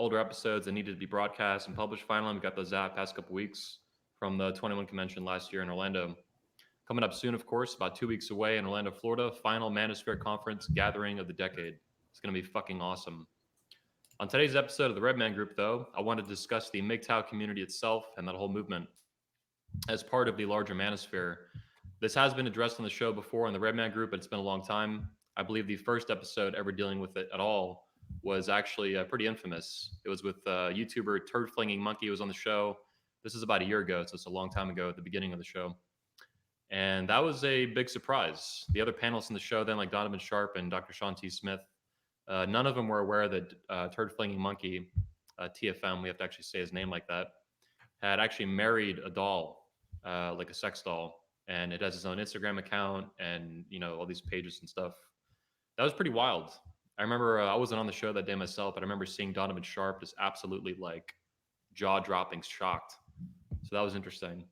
older episodes that needed to be broadcast and published finally. We got those out past couple weeks from the 21 convention last year in Orlando. Coming up soon, of course, about 2 weeks away in Orlando, Florida, final Manosphere Conference Gathering of the Decade. It's going to be fucking awesome. On today's episode of the Redman Group, though, I want to discuss the MGTOW community itself and that whole movement as part of the larger Manosphere. This has been addressed on the show before in the Redman Group, but it's been a long time. I believe the first episode ever dealing with it at all was actually pretty infamous. It was with YouTuber Turd Flinging Monkey was on the show. This is about a year ago, so it's a long time ago at the beginning of the show. And that was a big surprise. The other panelists in the show then, like Donovan Sharp and Dr. Sean T. Smith, none of them were aware that Turd Flinging Monkey, TFM, we have to actually say his name like that, had actually married a doll, like a sex doll. And it has its own Instagram account and, all these pages and stuff. That was pretty wild. I remember I wasn't on the show that day myself, but I remember seeing Donovan Sharp just absolutely like jaw-dropping shocked. So that was interesting.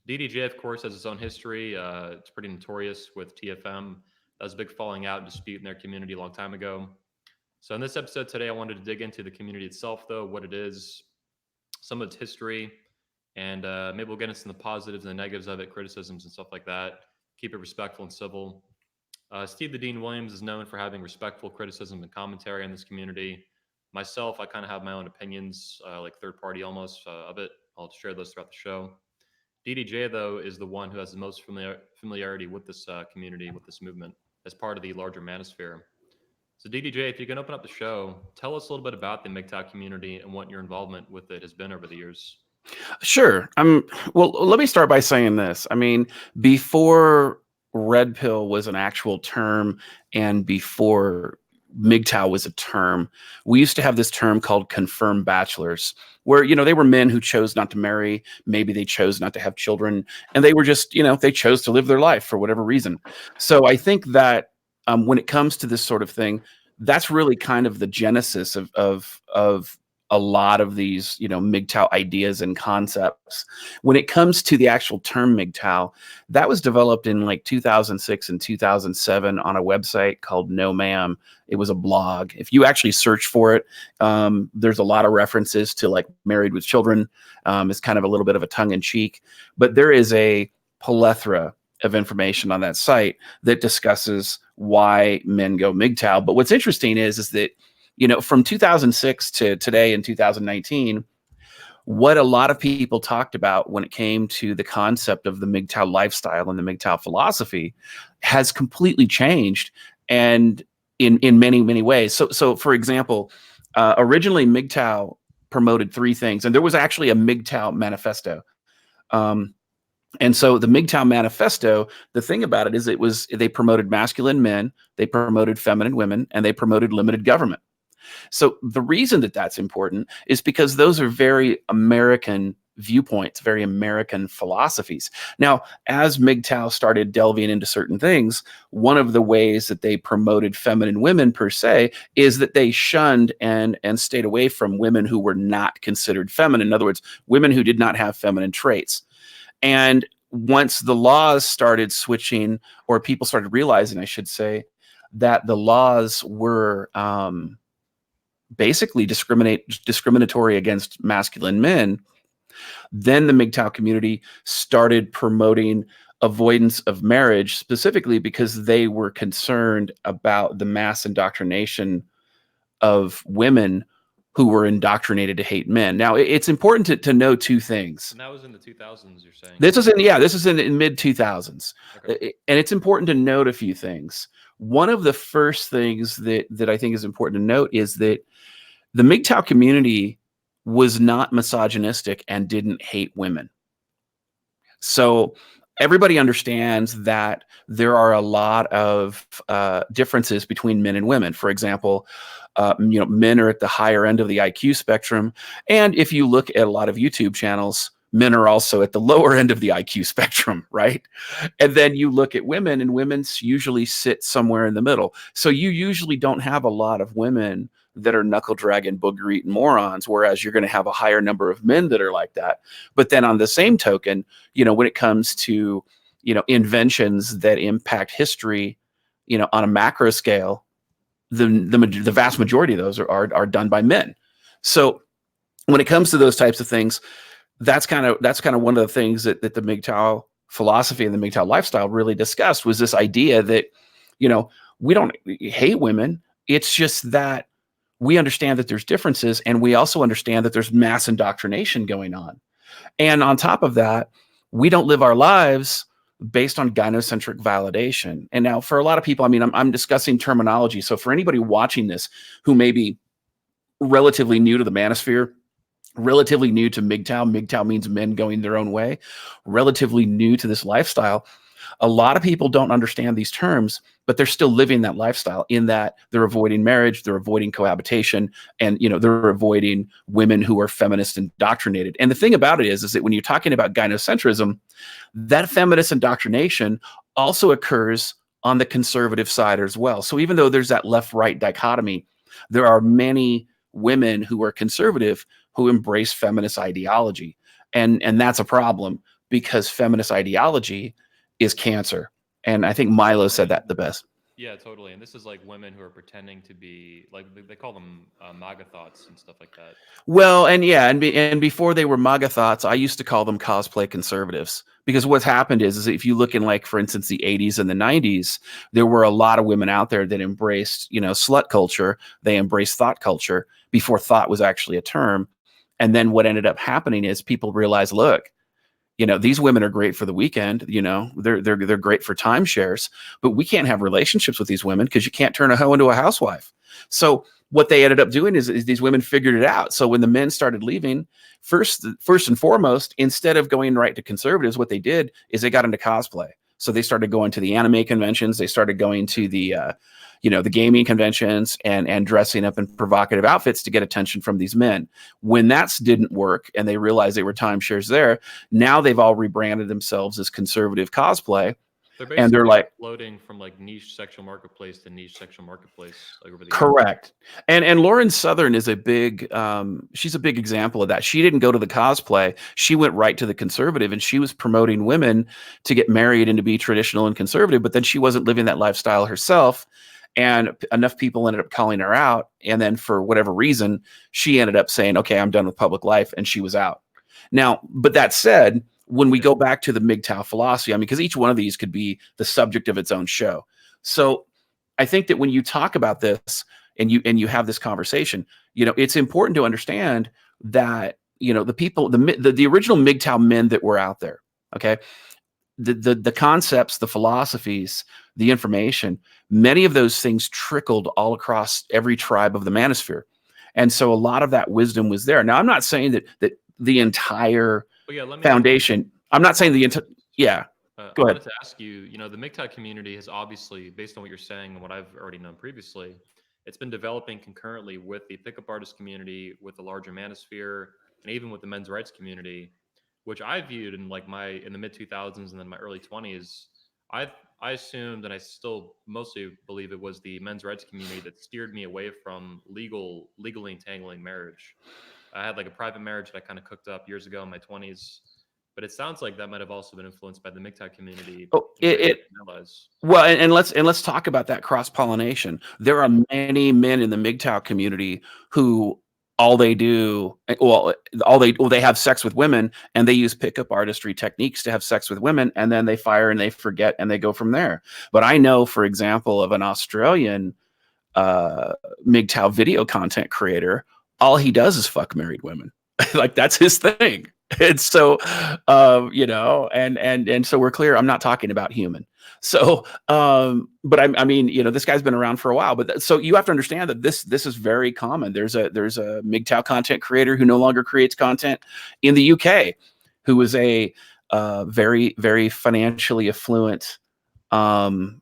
DDJ, of course, has its own history. It's pretty notorious with TFM. That was a big falling out and dispute in their community a long time ago. So in this episode today, I wanted to dig into the community itself, though, what it is, some of its history, and maybe we'll get into the positives and the negatives of it, criticisms and stuff like that. Keep it respectful and civil. Steve the Dean Williams is known for having respectful criticism and commentary on this community. Myself, I kind of have my own opinions, like third party almost of it. I'll share those throughout the show. DDJ, though, is the one who has the most familiarity with this community, with this movement, as part of the larger Manosphere. So DDJ, if you can open up the show, tell us a little bit about the MGTOW community and what your involvement with it has been over the years. Sure. Well, let me start by saying this. I mean, before Red Pill was an actual term and before MGTOW was a term, we used to have this term called confirmed bachelors, where, they were men who chose not to marry. Maybe they chose not to have children, and they were just, they chose to live their life for whatever reason. So I think that when it comes to this sort of thing, that's really kind of the genesis of a lot of these, MGTOW ideas and concepts. When it comes to the actual term MGTOW, that was developed in like 2006 and 2007 on a website called No Ma'am. It was a blog. If you actually search for it, there's a lot of references to like Married with Children. It's kind of a little bit of a tongue in cheek, but there is a plethora of information on that site that discusses why men go MGTOW. But what's interesting is that from 2006 to today in 2019, what a lot of people talked about when it came to the concept of the MGTOW lifestyle and the MGTOW philosophy has completely changed, and in many, many ways. So for example, originally MGTOW promoted three things, and there was actually a MGTOW manifesto. And so the MGTOW manifesto, the thing about it is they promoted masculine men, they promoted feminine women, and they promoted limited government. So the reason that that's important is because those are very American viewpoints, very American philosophies. Now, as MGTOW started delving into certain things, one of the ways that they promoted feminine women per se is that they shunned and stayed away from women who were not considered feminine. In other words, women who did not have feminine traits. And once the laws started switching, or people started realizing, I should say, that the laws were basically discriminatory against masculine men, then the MGTOW community started promoting avoidance of marriage, specifically because they were concerned about the mass indoctrination of women who were indoctrinated to hate men. Now, it's important to know two things. And that was in the 2000s, you're saying? This is in mid 2000s. Okay. And it's important to note a few things. One of the first things that I think is important to note is that the MGTOW community was not misogynistic and didn't hate women. So everybody understands that there are a lot of differences between men and women. For example, men are at the higher end of the IQ spectrum. And if you look at a lot of YouTube channels, men are also at the lower end of the IQ spectrum, right? And then you look at women, and women usually sit somewhere in the middle. So you usually don't have a lot of women that are knuckle dragging, booger eating morons, whereas you're going to have a higher number of men that are like that. But then on the same token, when it comes to, inventions that impact history, on a macro scale, the vast majority of those are done by men. So when it comes to those types of things, that's kind of one of the things that the MGTOW philosophy and the MGTOW lifestyle really discussed, was this idea that, we don't hate women. It's just that we understand that there's differences, and we also understand that there's mass indoctrination going on. And on top of that, we don't live our lives based on gynocentric validation. And now for a lot of people, I mean, I'm discussing terminology. So for anybody watching this who may be relatively new to the manosphere, relatively new to MGTOW, MGTOW means men going their own way, relatively new to this lifestyle, a lot of people don't understand these terms, but they're still living that lifestyle, in that they're avoiding marriage, they're avoiding cohabitation, and they're avoiding women who are feminist indoctrinated. And the thing about it is that when you're talking about gynocentrism, that feminist indoctrination also occurs on the conservative side as well. So even though there's that left-right dichotomy, there are many women who are conservative who embrace feminist ideology. And that's a problem, because feminist ideology is cancer. And I think Milo said that the best. Yeah, totally. And this is like women who are pretending to be like, they call them MAGA thoughts and stuff like that. Well, and yeah, and before they were MAGA thoughts, I used to call them cosplay conservatives, because what's happened is if you look in, like, for instance, the 80s and the 90s, there were a lot of women out there that embraced, slut culture. They embraced thought culture before thought was actually a term. And then what ended up happening is people realized, look, these women are great for the weekend. They're great for timeshares, but we can't have relationships with these women because you can't turn a hoe into a housewife. So what they ended up doing is these women figured it out. So when the men started leaving, first and foremost, instead of going right to conservatives, what they did is they got into cosplay. So they started going to the anime conventions. They started going to the gaming conventions and dressing up in provocative outfits to get attention from these men. When that didn't work and they realized they were timeshares there, now they've all rebranded themselves as conservative cosplay. They're basically, and they're like floating from like niche sexual marketplace to niche sexual marketplace, like over the correct. And Lauren Southern is a big she's a big example of that. She didn't go to the cosplay. She went right to the conservative, and she was promoting women to get married and to be traditional and conservative, but then she wasn't living that lifestyle herself. And enough people ended up calling her out. And then for whatever reason, she ended up saying, okay, I'm done with public life. And she was out. Now, but that said, when we go back to the MGTOW philosophy, I mean, because each one of these could be the subject of its own show. So I think that when you talk about this and you have this conversation, it's important to understand that, the people, the original MGTOW men that were out there, okay, the concepts, the philosophies, the information, many of those things trickled all across every tribe of the manosphere. And so a lot of that wisdom was there. Now, I'm not saying that the entire foundation, I'm not saying the entire, yeah. Go ahead. I wanted to ask you, the MGTOW community has obviously, based on what you're saying and what I've already known previously, it's been developing concurrently with the pickup artist community, with the larger manosphere, and even with the men's rights community, which I viewed in in the mid 2000s and then my early 20s. I assumed, and I still mostly believe, it was the men's rights community that steered me away from legally entangling marriage. I had like a private marriage that I kind of cooked up years ago in my 20s, but it sounds like that might have also been influenced by the MGTOW community. Well, and let's talk about that cross-pollination. There are many men in the MGTOW community who they have sex with women, and they use pickup artistry techniques to have sex with women, and then they fire and they forget and they go from there. But I know, for example, of an Australian MGTOW video content creator. All he does is fuck married women. Like, that's his thing. And so, and so we're clear, I'm not talking about human. So, but I mean, this guy's been around for a while, but so you have to understand that this is very common. There's a MGTOW content creator who no longer creates content in the UK, who is a very, very financially affluent, PUA.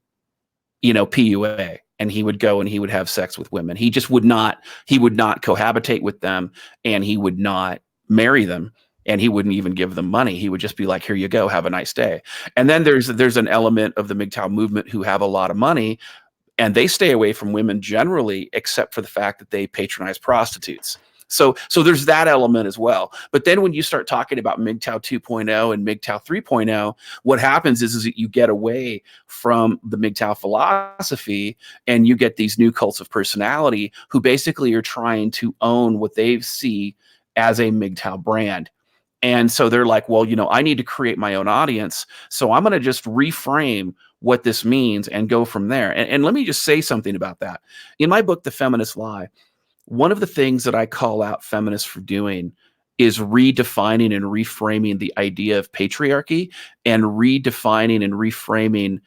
And he would go and he would have sex with women. He would not cohabitate with them, and he would not marry them, and he wouldn't even give them money. He would just be like, here you go, have a nice day. And then there's an element of the MGTOW movement who have a lot of money, and they stay away from women generally, except for the fact that they patronize prostitutes. So there's that element as well. But then when you start talking about MGTOW 2.0 and MGTOW 3.0, what happens is that you get away from the MGTOW philosophy and you get these new cults of personality who basically are trying to own what they see as a MGTOW brand. And so they're like, well, I need to create my own audience. So I'm going to just reframe what this means and go from there. And let me just say something about that. In my book, The Feminist Lie, one of the things that I call out feminists for doing is redefining and reframing the idea of patriarchy and redefining and reframing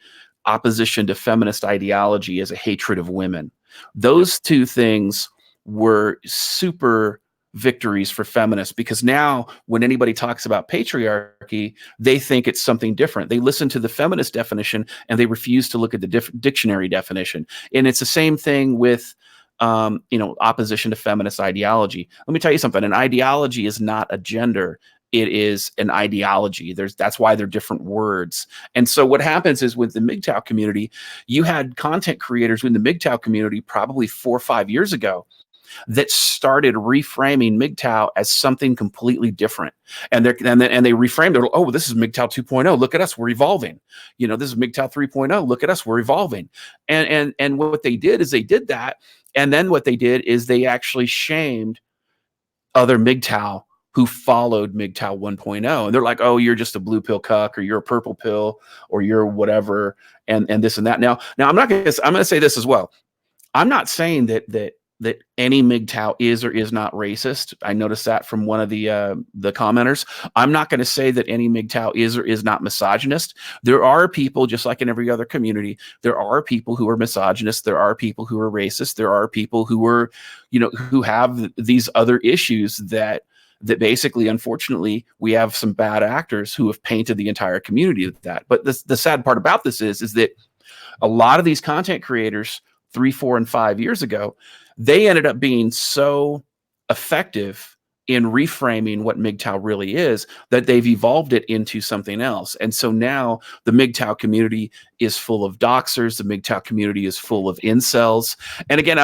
opposition to feminist ideology as a hatred of women. Those two things were super victories for feminists, because now when anybody talks about patriarchy, they think it's something different. They listen to the feminist definition and they refuse to look at the dictionary definition. And it's the same thing with opposition to feminist ideology. Let me tell you something. An ideology is not a gender. It is an ideology. That's why they're different words. And so what happens is with the MGTOW community, you had content creators in the MGTOW community probably 4 or 5 years ago that started reframing MGTOW as something completely different. And they reframed it. Oh, this is MGTOW 2.0. Look at us. We're evolving. This is MGTOW 3.0. Look at us. We're evolving. And what they did is they did that. And then what they did is they actually shamed other MGTOW who followed MGTOW 1.0. And they're like, oh, you're just a blue pill cuck, or you're a purple pill, or you're whatever, and this and that. Now I'm going to say this as well. I'm not saying that any MGTOW is or is not racist. I noticed that from one of the commenters. I'm not going to say that any MGTOW is or is not misogynist. There are people, just like in every other community, there are people who are misogynist. There are people who are racist. There are people who are, who have these other issues that basically, unfortunately, we have some bad actors who have painted the entire community with that. But the sad part about this is that a lot of these content creators 3, 4, and 5 years ago, they ended up being so effective in reframing what MGTOW really is that they've evolved it into something else. And so now the MGTOW community is full of doxers. The MGTOW community is full of incels. And again,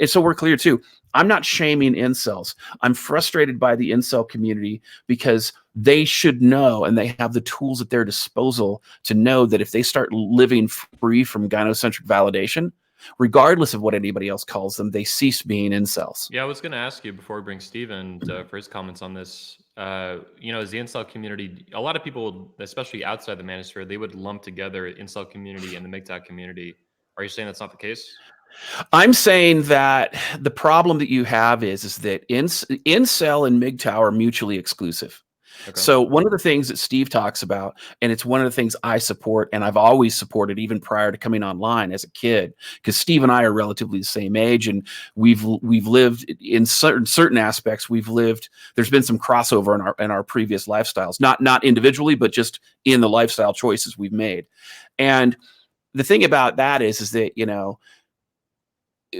so we're clear too, I'm not shaming incels. I'm frustrated by the incel community because they should know, and they have the tools at their disposal to know that if they start living free from gynocentric validation, regardless of what anybody else calls them, they cease being incels. Yeah, I was going to ask you before we bring Steven for his comments on this. As the incel community, a lot of people, especially outside the manosphere, they would lump together incel community and the MGTOW community. Are you saying that's not the case? I'm saying that the problem that you have is that incel and MGTOW are mutually exclusive. Okay. So one of the things that Steve talks about, and it's one of the things I support, and I've always supported even prior to coming online as a kid, because Steve and I are relatively the same age, and we've lived in certain aspects. There's been some crossover in our previous lifestyles, not individually, but just in the lifestyle choices we've made. And the thing about that is that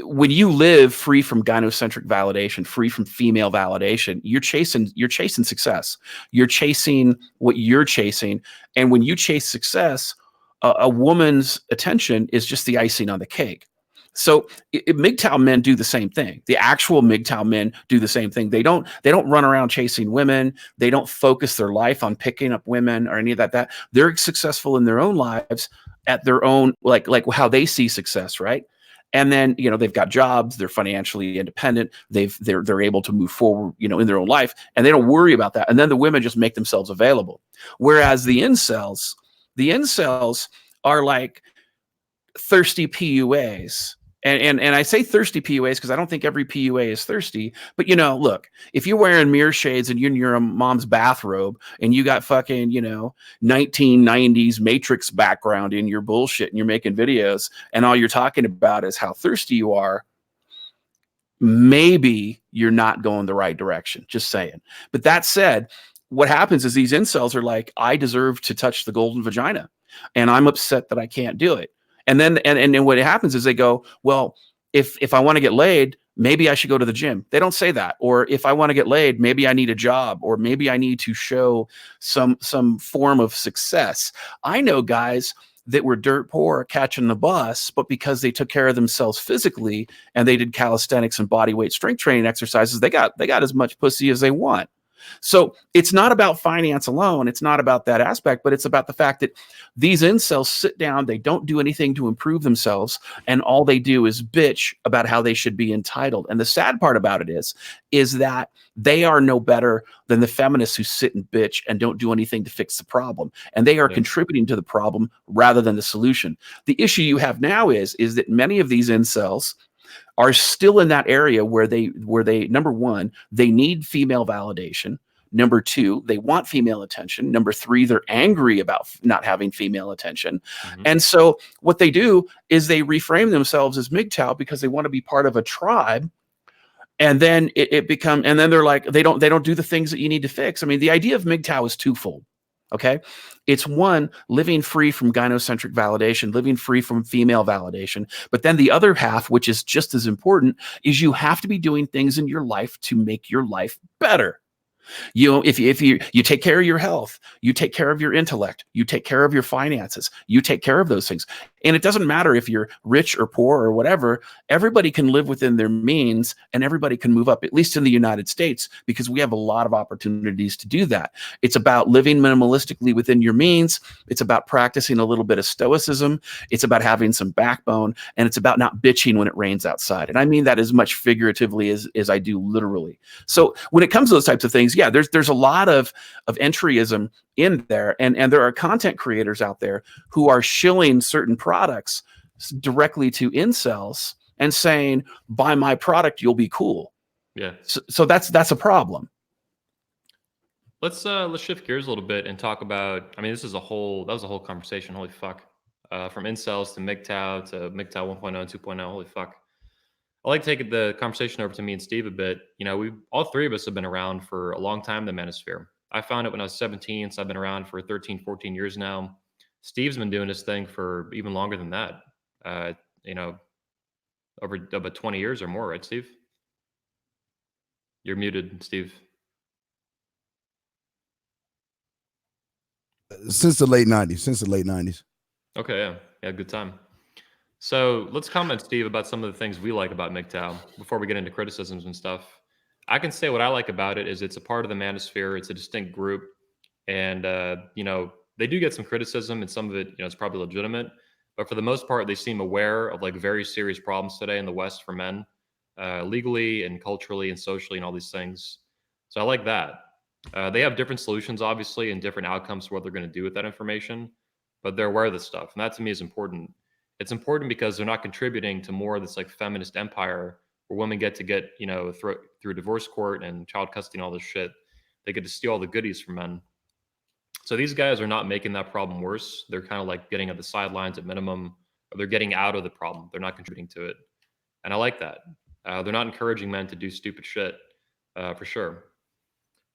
when you live free from gynocentric validation, free from female validation, you're chasing success. You're chasing what you're chasing. And when you chase success, a woman's attention is just the icing on the cake. So MGTOW men do the same thing. The actual MGTOW men do the same thing. They don't run around chasing women. They don't focus their life on picking up women or any of that. They're successful in their own lives at their own, like how they see success, right? And then, they've got jobs, they're financially independent, they're able to move forward, in their own life, and they don't worry about that. And then the women just make themselves available. Whereas the incels are like thirsty PUAs. And I say thirsty PUAs because I don't think every PUA is thirsty. But, look, if you're wearing mirror shades and you're in your mom's bathrobe and you got fucking, 1990s Matrix background in your bullshit and you're making videos and all you're talking about is how thirsty you are, maybe you're not going the right direction. Just saying. But that said, what happens is these incels are like, I deserve to touch the golden vagina and I'm upset that I can't do it. And then what happens is they go, well, if I want to get laid, maybe I should go to the gym. They don't say that. Or if I want to get laid, maybe I need a job, or maybe I need to show some form of success. I know guys that were dirt poor catching the bus, but because they took care of themselves physically and they did calisthenics and body weight strength training exercises, they got as much pussy as they want. So it's not about finance alone. It's not about that aspect, but it's about the fact that these incels sit down, they don't do anything to improve themselves, and all they do is bitch about how they should be entitled. And the sad part about it is that they are no better than the feminists who sit and bitch and don't do anything to fix the problem. And they are contributing to the problem rather than the solution. The issue you have now is that many of these incels are still in that area where they number one, they need female validation. Number two, they want female attention. Number three, they're angry about not having female attention. And so what they do is they reframe themselves as MGTOW because they want to be part of a tribe. And then and then they're like, they don't do the things that you need to fix. I mean, the idea of MGTOW is twofold. Okay. It's one, living free from gynocentric validation, living free from female validation. But then the other half, which is just as important, is you have to be doing things in your life to make your life better. You know, if you take care of your health, you take care of your intellect, you take care of your finances, you take care of those things. And it doesn't matter if you're rich or poor or whatever, everybody can live within their means and everybody can move up, at least in the United States, because we have a lot of opportunities to do that. It's about living minimalistically within your means. It's about practicing a little bit of stoicism. It's about having some backbone, and it's about not bitching when it rains outside. And I mean that as much figuratively as I do literally. So when it comes to those types of things, yeah, there's a lot of entryism in there, and there are content creators out there who are shilling certain products directly to incels and saying, buy my product, you'll be cool. Yeah. So that's a problem. Let's shift gears a little bit and talk about, I mean, that was a whole conversation. Holy fuck. From incels to MGTOW to MGTOW 1.0 and 2.0. Holy fuck. I like to take the conversation over to me and Steve a bit. You know, all three of us have been around for a long time, the manosphere. I found it when I was 17, so I've been around for 13, 14 years now. Steve's been doing this thing for even longer than that. You know, over about 20 years or more, right, Steve? You're muted, Steve. Since the late 90s. Okay, yeah, good time. So let's comment, Steve, about some of the things we like about MGTOW before we get into criticisms and stuff. I can say what I like about it is it's a part of the manosphere. It's a distinct group. And, you know, they do get some criticism, and some of it, you know, it's probably legitimate. But for the most part, they seem aware of like very serious problems today in the West for men, legally and culturally and socially and all these things. So I like that. They have different solutions, obviously, and different outcomes for what they're going to do with that information, but they're aware of this stuff. And that to me is important. It's important because they're not contributing to more of this like feminist empire where women get, you know, through divorce court and child custody and all this shit. They get to steal all the goodies from men. So these guys are not making that problem worse. They're kind of like getting at the sidelines at minimum, or they're getting out of the problem. They're not contributing to it. And I like that. They're not encouraging men to do stupid shit, for sure.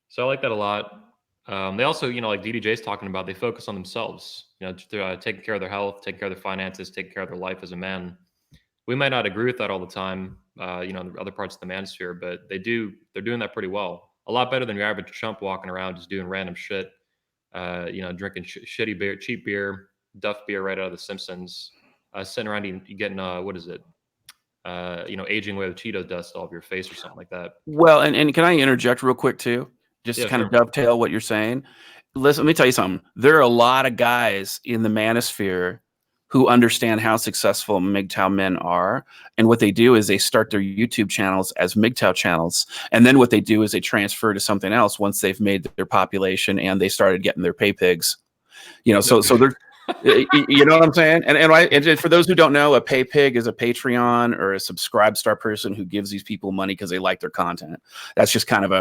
So I like that a lot. They also, you know, like DDJ's talking about, they focus on themselves, you know, taking care of their health, taking care of their finances, taking care of their life as a man. We might not agree with that all the time, you know, in other parts of the manosphere, but they're doing that pretty well. A lot better than your average chump walking around just doing random shit, you know, drinking shitty beer, cheap beer, Duff beer right out of The Simpsons, sitting around eating, getting, what is it? You know, aging away with Cheeto dust all over your face or something like that. Well, and can I interject real quick too? Just to kind of sure. dovetail what you're saying. Listen, let me tell you something. There are a lot of guys in the manosphere who understand how successful MGTOW men are. And what they do is they start their YouTube channels as MGTOW channels. And then what they do is they transfer to something else once they've made their population and they started getting their pay pigs. You know, so they're, you know what I'm saying? And for those who don't know, a pay pig is a Patreon or a subscribe star person who gives these people money because they like their content. That's just kind of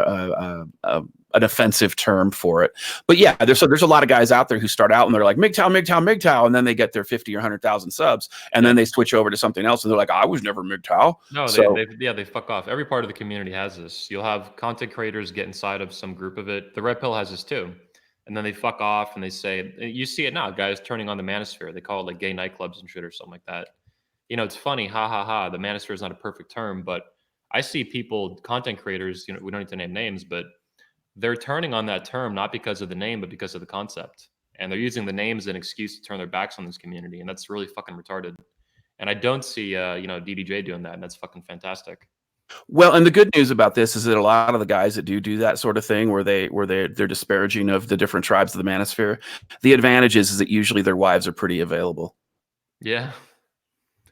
an offensive term for it. But yeah, there's a lot of guys out there who start out and they're like MGTOW, and then they get their 50 or 100,000 subs, and then they switch over to something else and they're like, I was never MGTOW. No, they fuck off. Every part of the community has this. You'll have content creators get inside of some group of it. The Red Pill has this too. And then they fuck off and they say, you see it now, guys turning on the manosphere. They call it like gay nightclubs and shit or something like that. You know, it's funny, ha ha ha. The manosphere is not a perfect term, but I see people, content creators, you know, we don't need to name names, but they're turning on that term not because of the name, but because of the concept. and they're using the name as an excuse to turn their backs on this community, and that's really fucking retarded. And I don't see DDJ doing that, and that's fucking fantastic. Well, and the good news about this is that a lot of the guys that do that sort of thing, they're disparaging of the different tribes of the manosphere, the advantage is that usually their wives are pretty available. Yeah.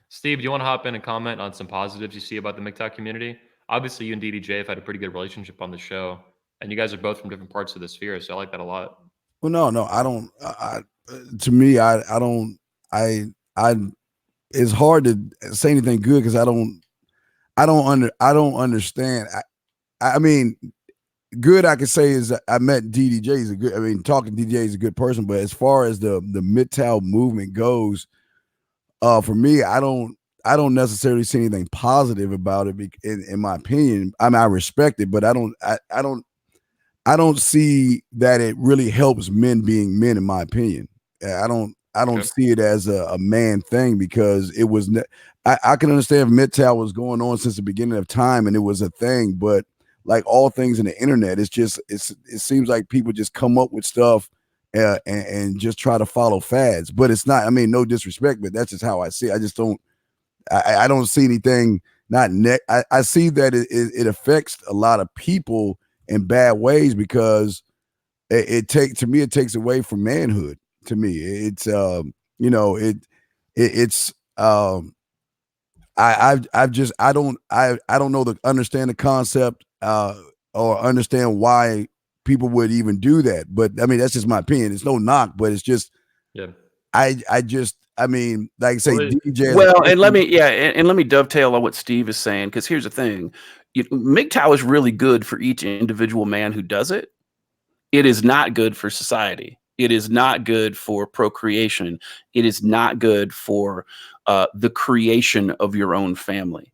Steve, do you want to hop in and comment on some positives you see about the MGTOW community? Obviously, you and DDJ have had a pretty good relationship on the show, and you guys are both from different parts of the sphere, so I like that a lot. Well, no, I don't. To me, I don't. I. It's hard to say anything good because I don't understand. I mean, good I can say is I met DDJ. He's a good. I mean, talking to DDJ is a good person, but as far as the MGTOW movement goes, for me, I don't necessarily see anything positive about it. In my opinion, I mean, I respect it, but I don't see that it really helps men being men. In my opinion, I don't Okay. see it as a man thing because it was. I can understand if MGTOW was going on since the beginning of time and it was a thing, but like all things in the internet, it seems like people just come up with stuff and just try to follow fads. But it's not. I mean, no disrespect, but that's just how I see it. I just don't. I don't see anything. I see that it affects a lot of people in bad ways because it takes away from manhood. To me, it's it's I don't know understand the concept or understand why people would even do that. But I mean, that's just my opinion. It's no knock, but it's just Yeah. I mean, like I say, Well, DJ. Well, and let me dovetail on what Steve is saying, because here's the thing. MGTOW is really good for each individual man who does it. It is not good for society. It is not good for procreation. It is not good for the creation of your own family.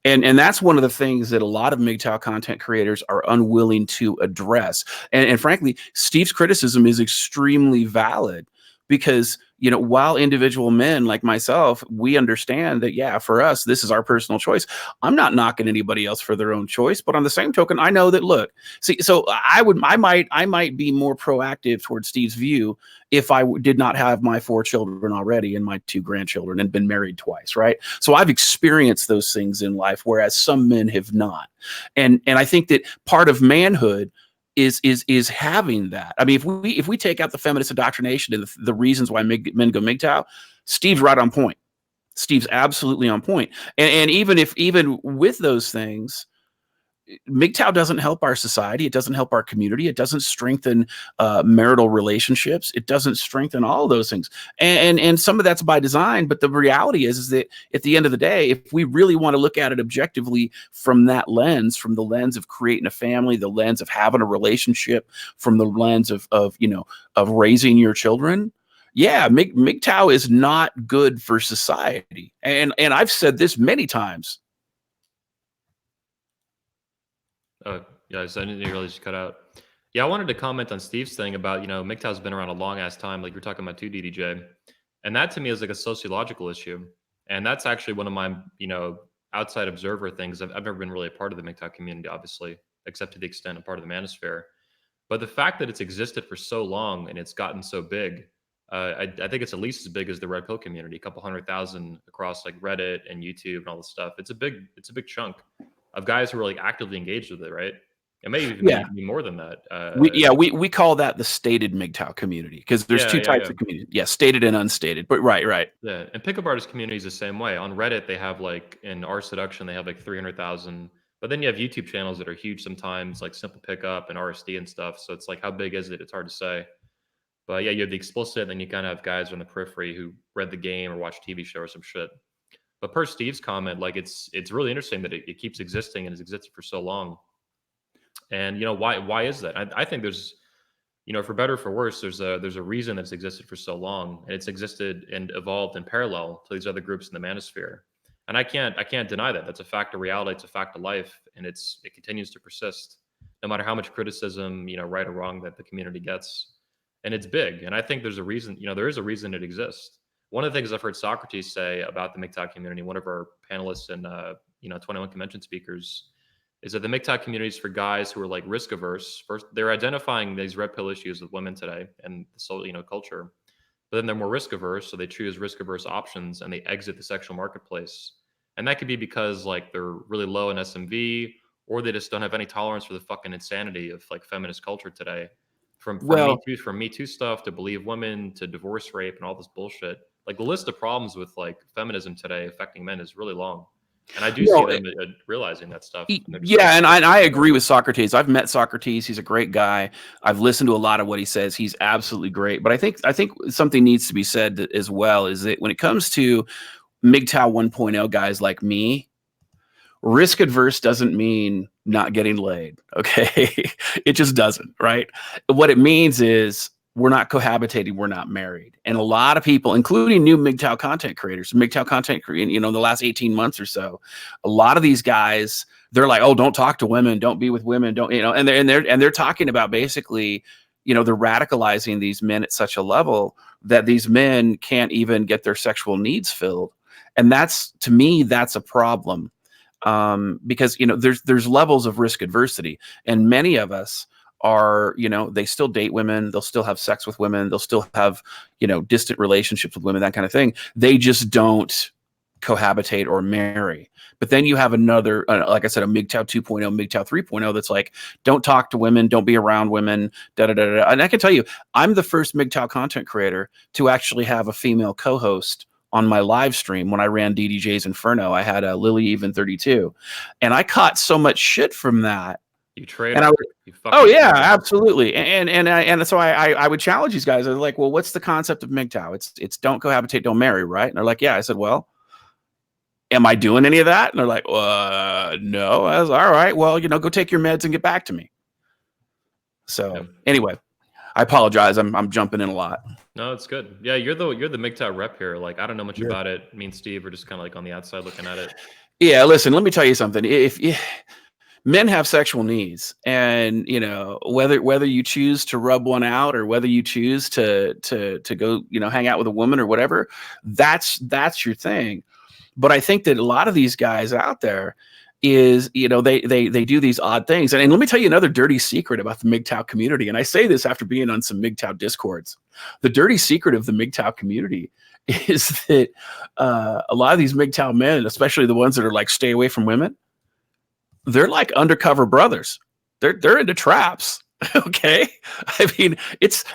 And that's one of the things that a lot of MGTOW content creators are unwilling to address. And frankly, Steve's criticism is extremely valid because, while individual men like myself, we understand that, yeah, for us, this is our personal choice. I'm not knocking anybody else for their own choice, but on the same token, I know that, look, see, so I might be more proactive towards Steve's view if I did not have my 4 children already and my 2 grandchildren and been married twice, right? So I've experienced those things in life, whereas some men have not. And I think that part of manhood is having that. I mean, if we take out the feminist indoctrination and the reasons why men go MGTOW, Steve's right on point. Steve's absolutely on point. And even with those things, MGTOW doesn't help our society. It doesn't help our community. It doesn't strengthen marital relationships. It doesn't strengthen all of those things. And some of that's by design. But the reality is that at the end of the day, if we really want to look at it objectively from that lens, from the lens of creating a family, the lens of having a relationship, from the lens of raising your children, yeah, MGTOW is not good for society. And I've said this many times. Yeah, so I didn't really just cut out. Yeah, I wanted to comment on Steve's thing about, MGTOW's been around a long ass time, like you're talking about too, DDJ. And that to me is like a sociological issue. And that's actually one of my, outside observer things. I've never been really a part of the MGTOW community, obviously, except to the extent a part of the manosphere. But the fact that it's existed for so long and it's gotten so big, I think it's at least as big as the Red Pill community, a couple 100,000 across like Reddit and YouTube and all this stuff. It's a big chunk of guys who are like actively engaged with it, right? It may even be more than that. We call that the stated MGTOW community because there's two types of community. Yeah, stated and unstated. But right. Yeah, and pickup artist community is the same way. On Reddit, they have like in our seduction, they have like 300,000. But then you have YouTube channels that are huge sometimes, like Simple Pickup and RSD and stuff. So it's like, how big is it? It's hard to say. But yeah, you have the explicit, and then you kind of have guys on the periphery who read the game or watch TV show or some shit. But per Steve's comment, like it's really interesting that it keeps existing and has existed for so long. And why is that? I think there's, for better or for worse, there's a reason that it's existed for so long, and it's existed and evolved in parallel to these other groups in the manosphere. And I can't deny that. That's a fact of reality. It's a fact of life, and it continues to persist, no matter how much criticism, right or wrong, that the community gets. And it's big. And I think there's a reason. There is a reason it exists. One of the things I've heard Socrates say about the MGTOW community, one of our panelists and 21 convention speakers, is that the MGTOW communities for guys who are like risk averse. First, they're identifying these red pill issues with women today and the culture, but then they're more risk averse, so they choose risk averse options and they exit the sexual marketplace. And that could be because like they're really low in SMV, or they just don't have any tolerance for the fucking insanity of like feminist culture today. From Well, Me Too stuff to believe women to divorce rape and all this bullshit. Like the list of problems with like feminism today affecting men is really long. And I do see no, them realizing that stuff. And they're just yeah, like, and I agree with Socrates. I've met Socrates. He's a great guy. I've listened to a lot of what he says. He's absolutely great. But I think something needs to be said as well is that when it comes to MGTOW 1.0 guys like me, risk adverse doesn't mean not getting laid. Okay. It just doesn't, right? What it means is we're not cohabitating, we're not married. And a lot of people, including new MGTOW content creators, MGTOW content creators, in the last 18 months or so, a lot of these guys, they're like, oh, don't talk to women, don't be with women, don't, and they're talking about basically, they're radicalizing these men at such a level that these men can't even get their sexual needs filled. And to me, that's a problem. Because there's levels of risk adversity, and many of us are, they still date women, they'll still have sex with women, they'll still have distant relationships with women, that kind of thing. They just don't cohabitate or marry. But then you have another, like I said, a MGTOW 2.0, MGTOW 3.0 that's like, don't talk to women, don't be around women, da da da da. And I can tell you, I'm the first MGTOW content creator to actually have a female co-host on my live stream. When I ran DDJ's Inferno, I had a Lily Even 32, and I caught so much shit from that. you trade. And oh yeah, absolutely. And so I would challenge these guys. I was like, well, what's the concept of MGTOW? It's don't cohabitate, don't marry, right? And they're like, yeah. I said, well, am I doing any of that? And they're like, no. I was all right. Well, go take your meds and get back to me. So anyway, I apologize. I'm jumping in a lot. No, it's good. Yeah, you're the MGTOW rep here. Like, I don't know much about it. Me and Steve are just kind of like on the outside looking at it. Yeah, listen, let me tell you something. If men have sexual needs, and whether you choose to rub one out or whether you choose to go hang out with a woman or whatever, that's your thing. But I think that a lot of these guys out there is, they do these odd things. And let me tell you another dirty secret about the MGTOW community. And I say this after being on some MGTOW discords. The dirty secret of the MGTOW community is that a lot of these MGTOW men, especially the ones that are like, stay away from women, they're like undercover brothers. They're into traps. Okay. I mean, it's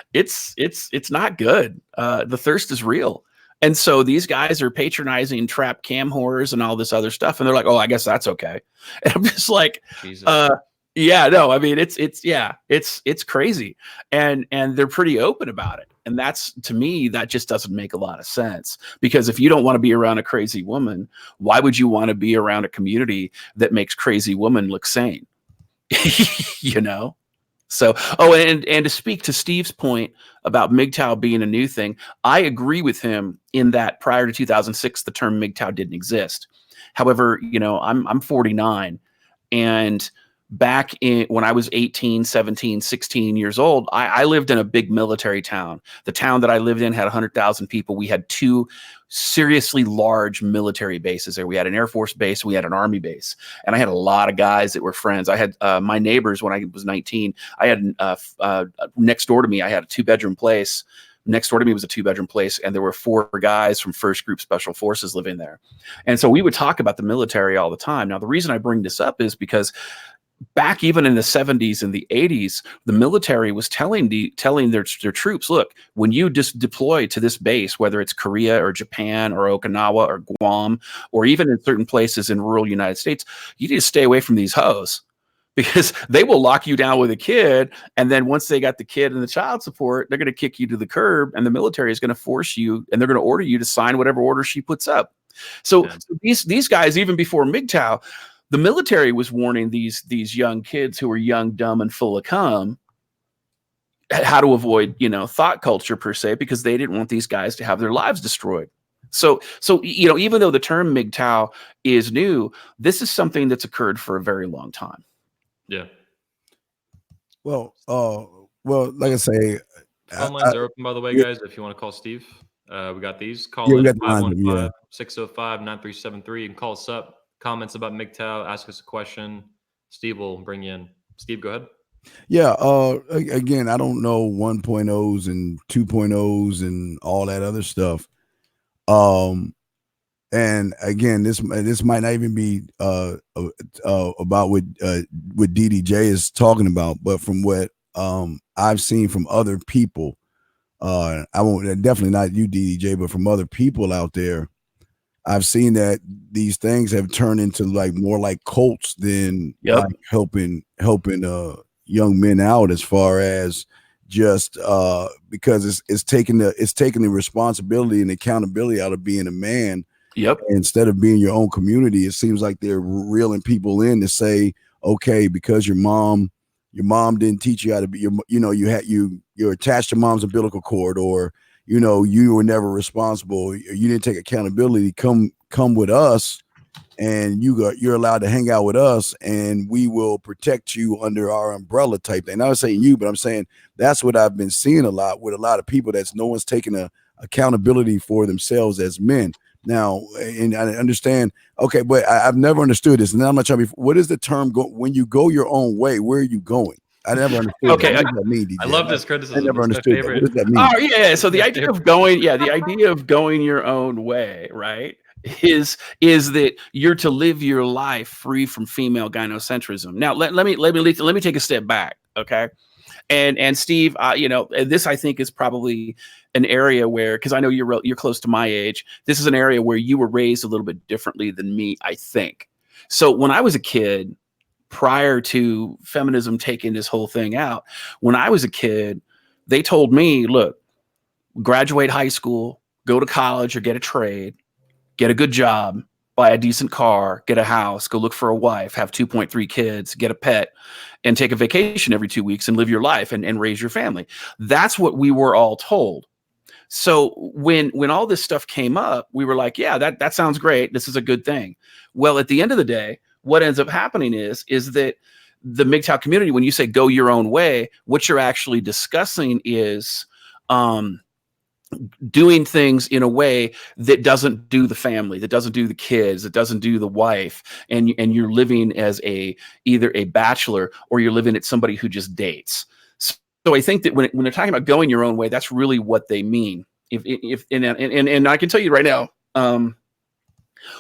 not good. The thirst is real. And so these guys are patronizing trap cam whores and all this other stuff. And they're like, oh, I guess that's okay. And I'm just like, yeah, no, I mean, it's crazy. And they're pretty open about it. And that's, to me, that just doesn't make a lot of sense, because if you don't want to be around a crazy woman, why would you want to be around a community that makes crazy women look sane? So, and to speak to Steve's point about MGTOW being a new thing, I agree with him in that prior to 2006, the term MGTOW didn't exist. However, I'm 49, and back when I was 18, 17, 16 years old, I lived in a big military town. The town that I lived in had 100,000 people. We had two seriously large military bases there. We had an Air Force base, we had an Army base, and I had a lot of guys that were friends. I had my neighbors when I was 19. I had next door to me, I had a 2-bedroom place. Next door to me was a 2-bedroom place, and there were 4 guys from First Group Special Forces living there. And so we would talk about the military all the time. Now, the reason I bring this up is because back even in the 70s and the 80s, the military was telling their troops, look, when you just deploy to this base, whether it's Korea or Japan or Okinawa or Guam, or even in certain places in rural United States, you need to stay away from these hoes, because they will lock you down with a kid. And then once they got the kid and the child support, they're going to kick you to the curb, and the military is going to force you, and they're going to order you to sign whatever order she puts up. So these guys, even before MGTOW, the military was warning these young kids who were young, dumb, and full of cum how to avoid, thought culture per se, because they didn't want these guys to have their lives destroyed. So even though the term MGTOW is new, this is something that's occurred for a very long time. Yeah. Well, like I say, phone lines are open, by the way, guys. If you want to call Steve, we got these. Call in 515-605-9373 and call us up. Comments about MGTOW, ask us a question. Steve will bring you in. Steve, go ahead. Yeah. Again, I don't know 1.0s and 2.0s and all that other stuff. And again, this might not even be about what DDJ is talking about, but from what I've seen from other people, I won't definitely not you, DDJ, but from other people out there, I've seen that these things have turned into like more like cults than like helping young men out, as far as just because it's taking the responsibility and accountability out of being a man. Yep. Instead of being your own community, it seems like they're reeling people in to say, okay, because your mom didn't teach you how to be, you're attached to mom's umbilical cord, or you were never responsible, you didn't take accountability. Come with us, and you're allowed to hang out with us, and we will protect you under our umbrella type thing. Not saying you, but I'm saying that's what I've been seeing a lot with a lot of people. That's no one's taking accountability for themselves as men. Now, and I understand, okay, but I've never understood this. And I'm not trying to be, what is the term when you go your own way, where are you going? I never understood Okay, that. What does that mean, DJ? I love this criticism. I never It's my understood that. favorite. What does that mean? Oh yeah. So the idea of going your own way, right, is that you're to live your life free from female gynocentrism. Now let me take a step back, okay? And Steve, this I think is probably an area where, because I know you're close to my age, this is an area where you were raised a little bit differently than me, I think. So when I was a kid, prior to feminism taking this whole thing out, when I was a kid, they told me, look, graduate high school, go to college or get a trade, get a good job, buy a decent car, get a house, go look for a wife, have 2.3 kids, get a pet, and take a vacation every 2 weeks and live your life and raise your family. That's what we were all told. So when all this stuff came up, we were like, yeah, that sounds great. This is a good thing. Well, at the end of the day, what ends up happening is that the MGTOW community, when you say go your own way, what you're actually discussing is doing things in a way that doesn't do the family, that doesn't do the kids, that doesn't do the wife, and you're living as either a bachelor or you're living as somebody who just dates. So I think that when they're talking about going your own way, that's really what they mean. And I can tell you right now,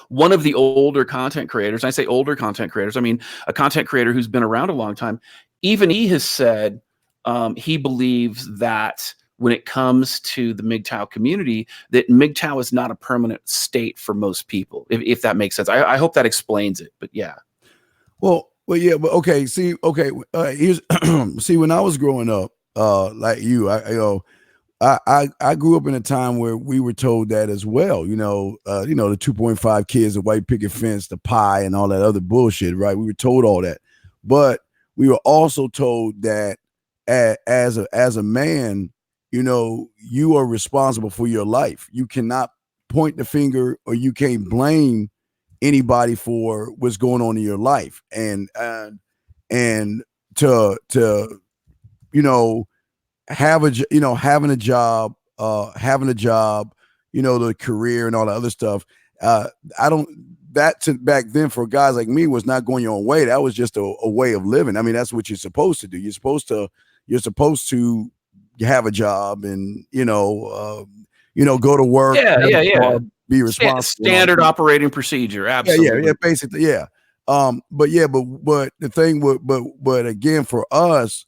one of the older content creators, and I say older content creators, I mean a content creator who's been around a long time, even he has said he believes that when it comes to the MGTOW community, that MGTOW is not a permanent state for most people, if that makes sense. I hope that explains it, but yeah. Well, yeah, but okay. See, here's see, when I was growing up, like you, I grew up in a time where we were told that as well. The 2.5 kids, the white picket fence, the pie, and all that other bullshit, right? We were told all that, but we were also told that as a man, you are responsible for your life. You cannot point the finger, or you can't blame anybody for what's going on in your life, and to having a job, the career and all the other stuff. Back then for guys like me was not going your own way. That was just a way of living. I mean, that's what you're supposed to do. You're supposed to have a job and go to work. Yeah. Be responsible. Standard operating procedure. Absolutely. Yeah, basically, yeah. But the thing but again, for us,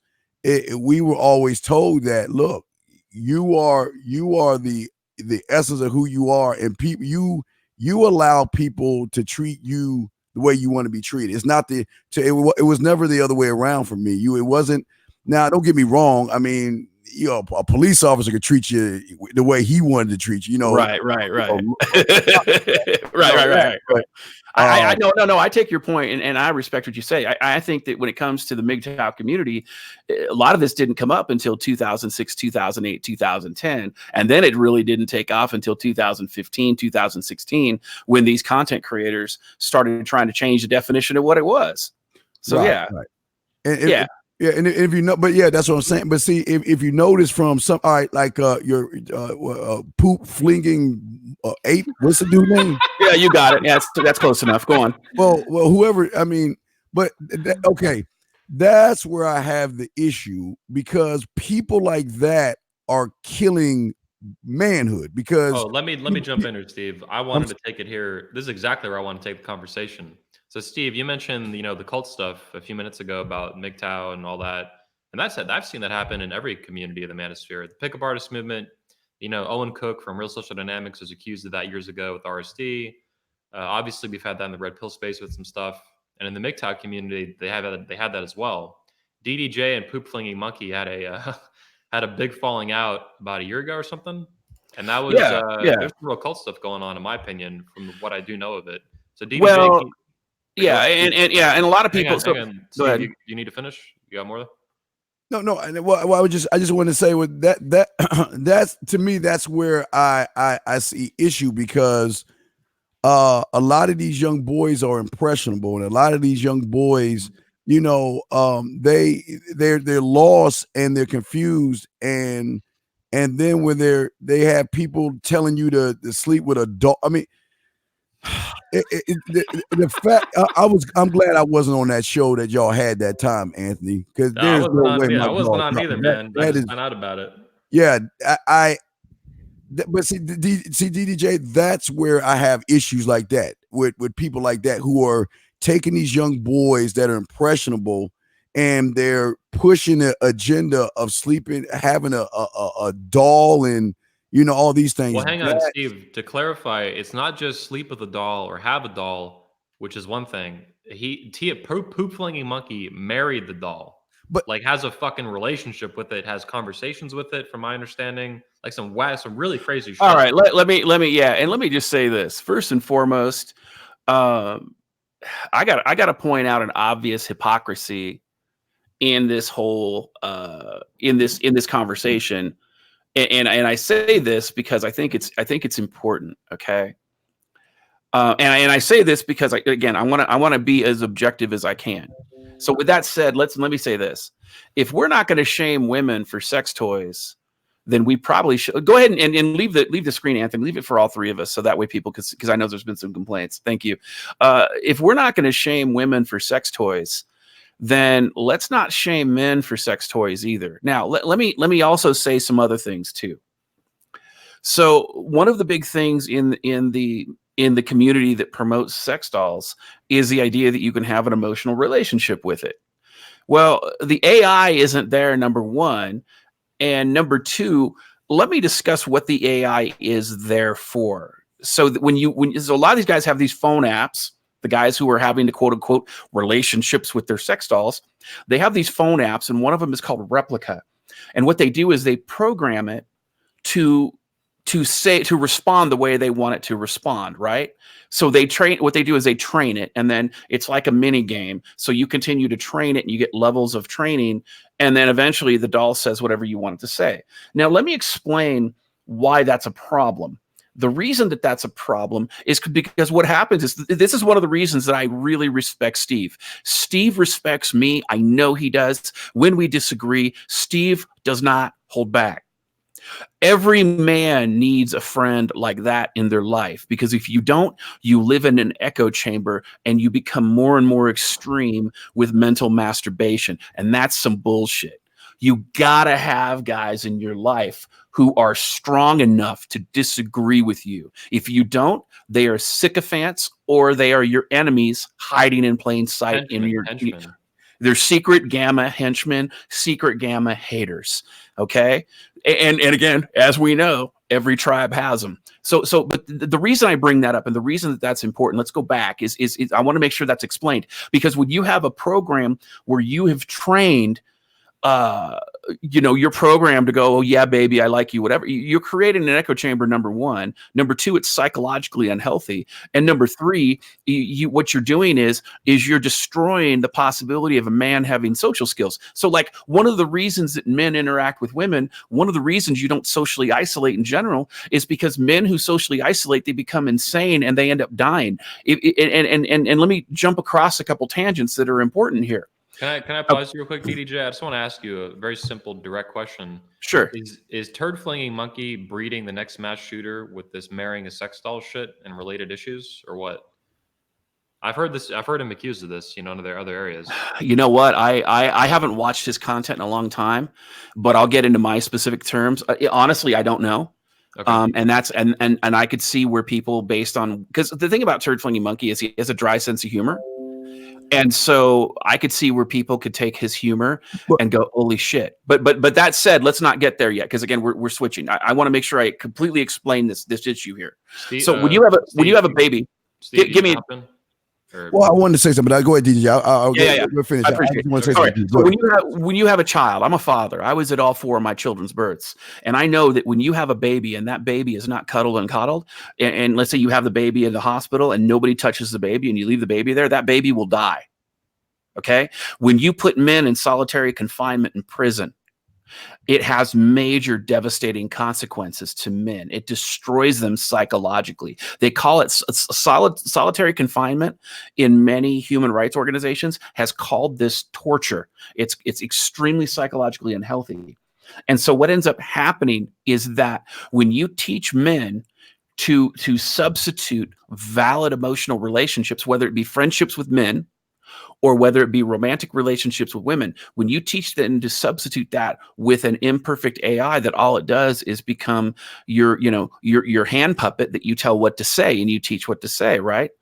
we were always told that, look, you are the essence of who you are, and people, you allow people to treat you the way you want to be treated. It's not it was never the other way around for me. It wasn't. Now, don't get me wrong. I mean, a police officer could treat you the way he wanted to treat you. Right. Right. I take your point, and I respect what you say. I think that when it comes to the MGTOW community, a lot of this didn't come up until 2006, 2008, 2010, and then it really didn't take off until 2015, 2016, when these content creators started trying to change the definition of what it was. So right. And if you know, but yeah, that's what I'm saying. But see, if you notice from some, all right, like your poop flinging ape, what's the dude name? Yeah, you got it. Yeah, that's close enough. Go on. Well, whoever. I mean, But okay, that's where I have the issue because people like that are killing manhood. Because Oh, let me jump in here, Steve. I I'm wanted to take it here. This is exactly where I want to take the conversation. So, Steve, you mentioned the cult stuff a few minutes ago about MGTOW and all that, and that's I've seen that happen in every community of the manosphere. The pickup artist movement. Owen Cook from Real Social Dynamics was accused of that years ago with RSD. Obviously, we've had that in the red pill space with some stuff, and in the MGTOW community, they had that as well. DDJ and Poop Flinging Monkey had a had a big falling out about a year ago or something. And that was Yeah, yeah. there's some real cult stuff going on, in my opinion, from what I do know of it. So DDJ, Well, go yeah, ahead, Steve. and a lot of Hang people. on, hang So on, go Steve. ahead. You need to finish. You got more? no, and I just want to say with that that's to me that's where I see issue because a lot of these young boys are impressionable, and a lot of these young boys, they're lost and they're confused, and then when they have people telling you to sleep with a dog. I mean, the fact I'm glad I wasn't on that show that y'all had that time, Anthony, because I there's wasn't no on. way Yeah, my I wasn't dog on either, that man. I that just is found out about it. yeah. But see, DDJ, that's where I have issues like that with people like that who are taking these young boys that are impressionable and they're pushing the agenda of sleeping, having a doll, and all these Well, things. hang on, Steve. To clarify, it's not just sleep with a doll or have a doll, which is one thing. Poop Flinging Monkey married the doll. But Like has a fucking relationship with it, has conversations with it, from my understanding. Like some really crazy All shit. right, let me just say this first and foremost. Um, I got to point out an obvious hypocrisy in this whole in this conversation, and I say this because I think it's important. Okay, and I say this because I want to be as objective as I can. So with that said, let me say this: if we're not going to shame women for sex toys, then we probably should go ahead and leave the screen, Anthony. Leave it for all three of us, so that way people, because I know there's been some complaints. Thank you. If we're not going to shame women for sex toys, then let's not shame men for sex toys either. Now, let me also say some other things too. So one of the big things in the community that promotes sex dolls is the idea that you can have an emotional relationship with it. Well, the AI isn't there, number one. And number two, let me discuss what the AI is there for. So that so a lot of these guys have these phone apps, the guys who are having the quote unquote relationships with their sex dolls, they have these phone apps, and one of them is called Replica. And what they do is they program it to to respond the way they want it to respond, right? So they train what they do is they train it, and then it's like a mini game. So you continue to train it and you get levels of training, and then eventually the doll says whatever you want it to say. Now let me explain why that's a problem. The reason that that's a problem is because what happens is this is one of the reasons that I really respect Steve. Steve respects me. I know he does. When we disagree, Steve does not hold back. Every man needs a friend like that in their life, because if you don't, you live in an echo chamber and you become more and more extreme with mental masturbation. And that's some bullshit. You gotta have guys in your life who are strong enough to disagree with you. If you don't, they are sycophants or they are your enemies hiding in plain sight in your Henchmen. they're secret gamma henchmen, secret gamma haters. Okay. And again, as we know, every tribe has them. But the reason I bring that up and the reason that that's important, let's go back, is I want to make sure that's explained, because when you have a program where you have trained you're programmed to go, oh yeah, baby, I like you, whatever. You're creating an echo chamber, number one. Number two, it's psychologically unhealthy. And number three, what you're doing is you're destroying the possibility of a man having social skills. So like one of the reasons that men interact with women, one of the reasons you don't socially isolate in general is because men who socially isolate, they become insane and they end up dying. And let me jump across a couple tangents that are important here. Can I pause you real quick, DDJ? I just want to ask you a very simple, direct question. Sure. Is Turd Flinging Monkey breeding the next mass shooter with this marrying a sex doll shit and related issues, or what? I've heard this. I've heard him accused of this. In other areas. You know what? I haven't watched his content in a long time, but I'll get into my specific terms. Honestly, I don't know. Okay. And that's and I could see where people, based on, because the thing about Turd Flinging Monkey is he has a dry sense of humor. And so I could see where people could take his humor and go, holy shit. But that said, let's not get there yet, because again, we're switching. I want to make sure I completely explain this issue here. Steve, so when you have a baby, Steve, give me. Well, I wanted to say something, but I'll go ahead, DJ. We'll finish. I appreciate it. All right. So when you have a child, I'm a father. I was at all 4 of my children's births, and I know that when you have a baby and that baby is not cuddled and coddled, and let's say you have the baby in the hospital and nobody touches the baby and you leave the baby there, that baby will die. Okay. When you put men in solitary confinement in prison, it has major devastating consequences to men. It destroys them psychologically. They call it solitary confinement. In many human rights organizations has called this torture. It's extremely psychologically unhealthy. And so what ends up happening is that when you teach men to substitute valid emotional relationships, whether it be friendships with men or whether it be romantic relationships with women, when you teach them to substitute that with an imperfect AI, that all it does is become your hand puppet that you tell what to say and you teach what to say, right?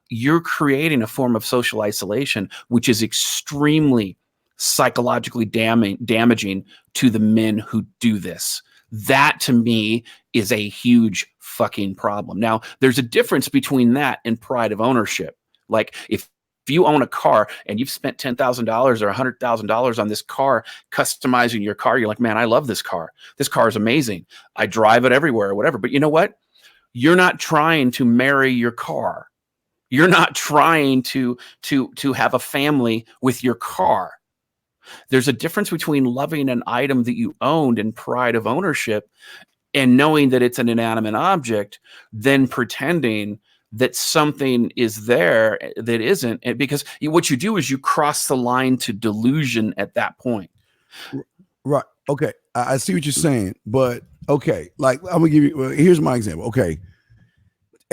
You're creating a form of social isolation, which is extremely psychologically damaging to the men who do this. That, to me, is a huge fucking problem. Now, there's a difference between that and pride of ownership. Like, if you own a car and you've spent $10,000 or $100,000 on this car, customizing your car, you're like, man, I love this car. This car is amazing. I drive it everywhere or whatever. But you know what? You're not trying to marry your car. You're not trying to have a family with your car. There's a difference between loving an item that you owned and pride of ownership and knowing that it's an inanimate object, then pretending that something is there that isn't, because what you do is you cross the line to delusion at that point. Right. Okay. I see what you're saying, but okay. Like, I'm gonna give you, here's my example. Okay.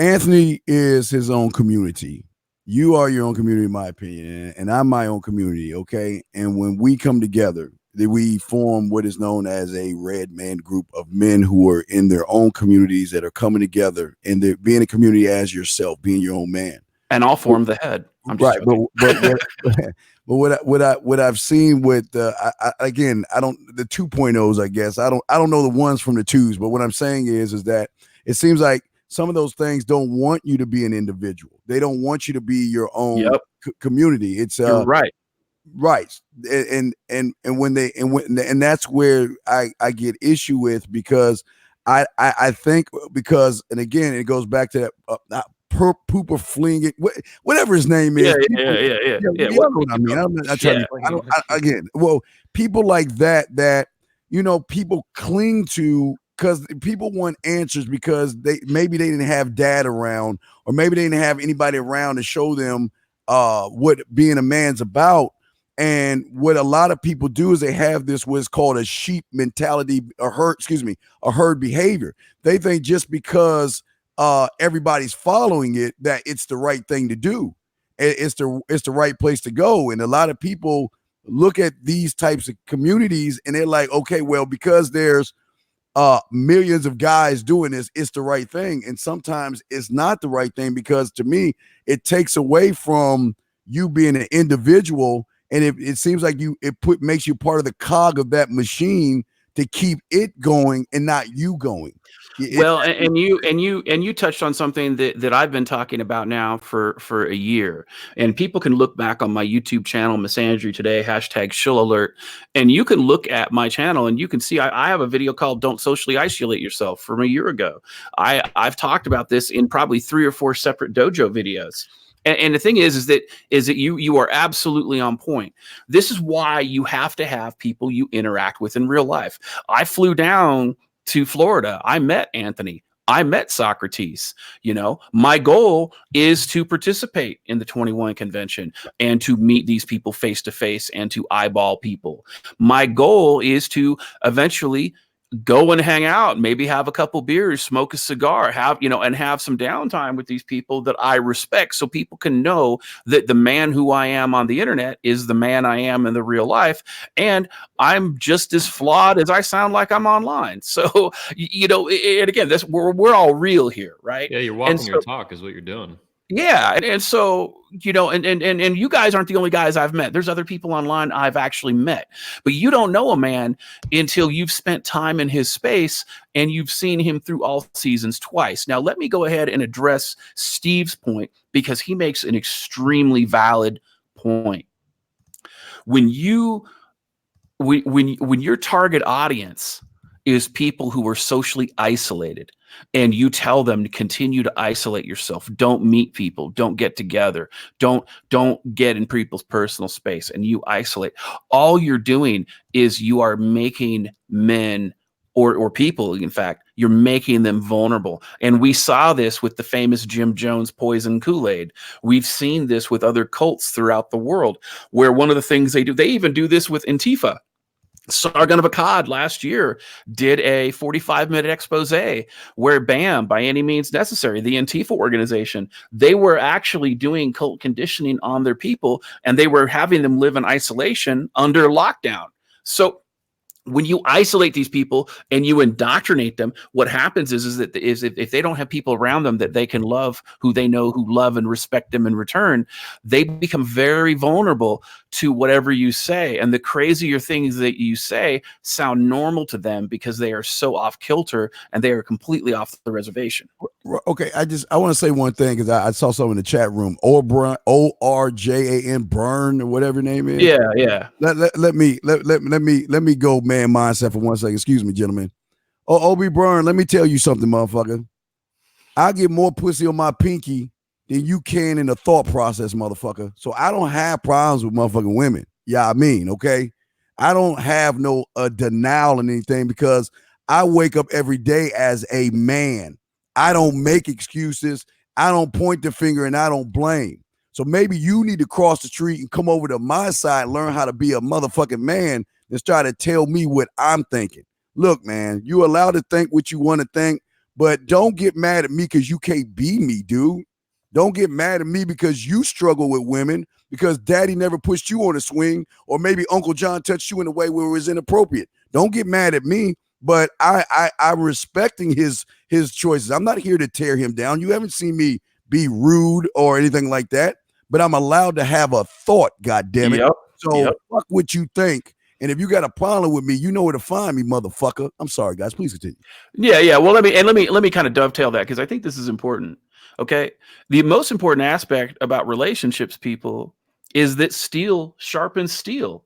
Anthony is his own community. You are your own community, in my opinion, and I'm my own community. Okay. And when we come together, we form what is known as a red man group of men who are in their own communities that are coming together, and they're being a community as yourself, being your own man. And I'll form the head. I'm just right. But what I've seen with again, I don't, the 2.0s, I guess I don't know the ones from the 2s, but what I'm saying is that it seems like some of those things don't want you to be an individual. They don't want you to be your own community. It's you're right. Right. And that's where I get issue with, because I think, because, and again, it goes back to that Pooper Fling, whatever his name is. Yeah. What I mean, I'm not trying to, again, well, people like that, people cling to, because people want answers, because maybe they didn't have dad around, or maybe they didn't have anybody around to show them what being a man's about. And what a lot of people do is they have this what's called a sheep mentality, a herd behavior. They think just because everybody's following it, that it's the right thing to do. It's the right place to go. And a lot of people look at these types of communities and they're like, okay, well, because there's millions of guys doing this, it's the right thing. And sometimes it's not the right thing, because to me, it takes away from you being an individual. And it seems like makes you part of the cog of that machine to keep it going and not you going. Well, and you touched on something that I've been talking about now for a year, and people can look back on my YouTube channel, Misandry Today, #ShillAlert, and you can look at my channel and you can see I have a video called "Don't Socially Isolate Yourself" from a year ago. I've talked about this in probably 3 or 4 separate dojo videos. And the thing is that you are absolutely on point. This is why you have to have people you interact with in real life. I flew down to Florida. I met Anthony. I met Socrates. My goal is to participate in the 21 convention and to meet these people face to face and to eyeball people. My goal is to eventually go and hang out, maybe have a couple beers, smoke a cigar, and have some downtime with these people that I respect, so people can know that the man who I am on the internet is the man I am in the real life, and I'm just as flawed as I sound like I'm online. So and again, we're all real here, right? Yeah, you're walking your talk is what you're doing. Yeah, and so and you guys aren't the only guys I've met. There's other people online I've actually met, but you don't know a man until you've spent time in his space and you've seen him through all seasons twice. Now, let me go ahead and address Steve's point, because he makes an extremely valid point. When your target audience is people who are socially isolated, and you tell them to continue to isolate yourself, don't meet people, don't get together, don't get in people's personal space, and you isolate, all you're doing is you are making men or people, in fact, you're making them vulnerable. And we saw this with the famous Jim Jones poison Kool-Aid. We've seen this with other cults throughout the world, where one of the things they even do this with Antifa. Sargon of Akkad last year did a 45-minute expose where BAM, by any means necessary, the Antifa organization, they were actually doing cult conditioning on their people, and they were having them live in isolation under lockdown. So when you isolate these people and you indoctrinate them, what happens is if they don't have people around them that they can love, who they know who love and respect them in return, they become very vulnerable to whatever you say. And the crazier things that you say sound normal to them because they are so off kilter and they are completely off the reservation. Okay, I want to say one thing, because I saw something in the chat room. ORJAN Burn, or whatever your name is. Yeah. Let me go man mindset for 1 second. Excuse me, gentlemen. OB Burn, let me tell you something, motherfucker. I get more pussy on my pinky than you can in the thought process, motherfucker. So I don't have problems with motherfucking women. Yeah, I mean, okay. I don't have no denial in anything, because I wake up every day as a man. I don't make excuses. I don't point the finger, and I don't blame. So maybe you need to cross the street and come over to my side and learn how to be a motherfucking man and try to tell me what I'm thinking. Look, man, you allowed to think what you want to think, but don't get mad at me because you can't be me, dude. Don't get mad at me because you struggle with women, because daddy never pushed you on a swing, or maybe Uncle John touched you in a way where it was inappropriate. Don't get mad at me, but I'm respecting his choices. I'm not here to tear him down. You haven't seen me be rude or anything like that, but I'm allowed to have a thought, God damn it. Fuck what you think. And if you got a problem with me, you know where to find me, motherfucker. I'm sorry, guys. Please continue. Yeah. Well, let me kind of dovetail that, because I think this is important. Okay. The most important aspect about relationships, people, is that steel sharpens steel.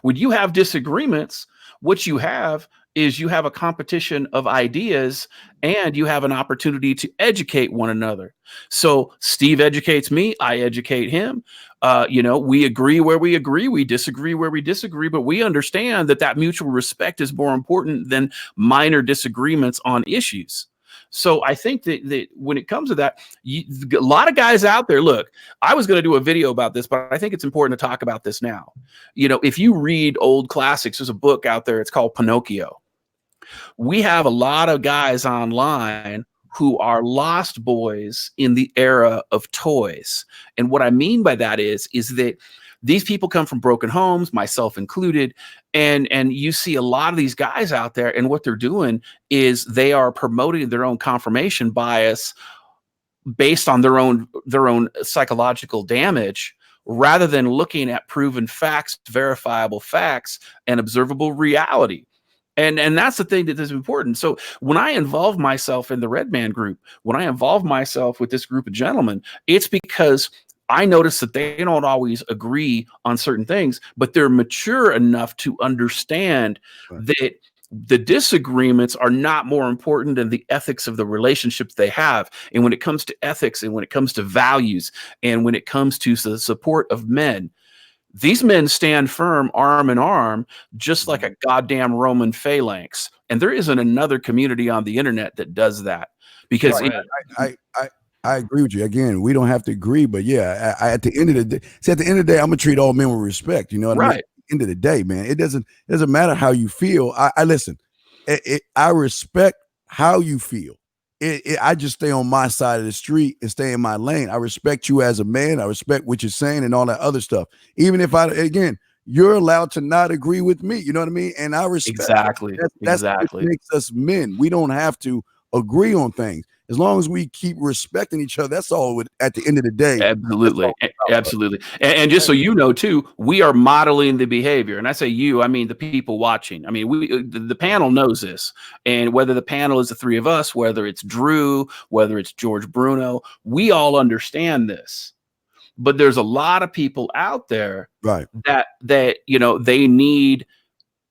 When you have disagreements, what you have is you have a competition of ideas, and you have an opportunity to educate one another. So Steve educates me, I educate him. We agree where we agree, we disagree where we disagree, but we understand that mutual respect is more important than minor disagreements on issues. So I think that when it comes to that, a lot of guys out there, look, I was going to do a video about this, but I think it's important to talk about this now. If you read old classics, there's a book out there, it's called Pinocchio. We have a lot of guys online who are lost boys in the era of toys. And what I mean by that is that these people come from broken homes, myself included, and you see a lot of these guys out there, and what they're doing is they are promoting their own confirmation bias based on their own psychological damage, rather than looking at proven facts, verifiable facts, and observable reality. And that's the thing that is important. So when I involve myself in the Red Man group, when I involve myself with this group of gentlemen, it's because I notice that they don't always agree on certain things, but they're mature enough to understand that the disagreements are not more important than the ethics of the relationships they have. And when it comes to ethics, and when it comes to values, and when it comes to the support of men, these men stand firm arm in arm, just like a goddamn Roman phalanx. And there isn't another community on the internet that does that. Because I agree with you. Again, we don't have to agree, but yeah, at the end of the day, I'm gonna treat all men with respect. You know what I mean? At the end of the day, man, it doesn't matter how you feel. I listen. I respect how you feel. I just stay on my side of the street and stay in my lane. I respect you as a man. I respect what you're saying and all that other stuff. Even if again, you're allowed to not agree with me. You know what I mean? And I respect Exactly. that's what Exactly. makes us men. We don't have to agree on things as long as we keep respecting each other. That's all. At the end of the day, Absolutely. Absolutely. And just so you know, too, we are modeling the behavior. And I say you, I mean the people watching. I mean, the panel knows this. And whether the panel is the three of us, whether it's Drew, whether it's George Bruno, we all understand this. But there's a lot of people out there right? that you know, they need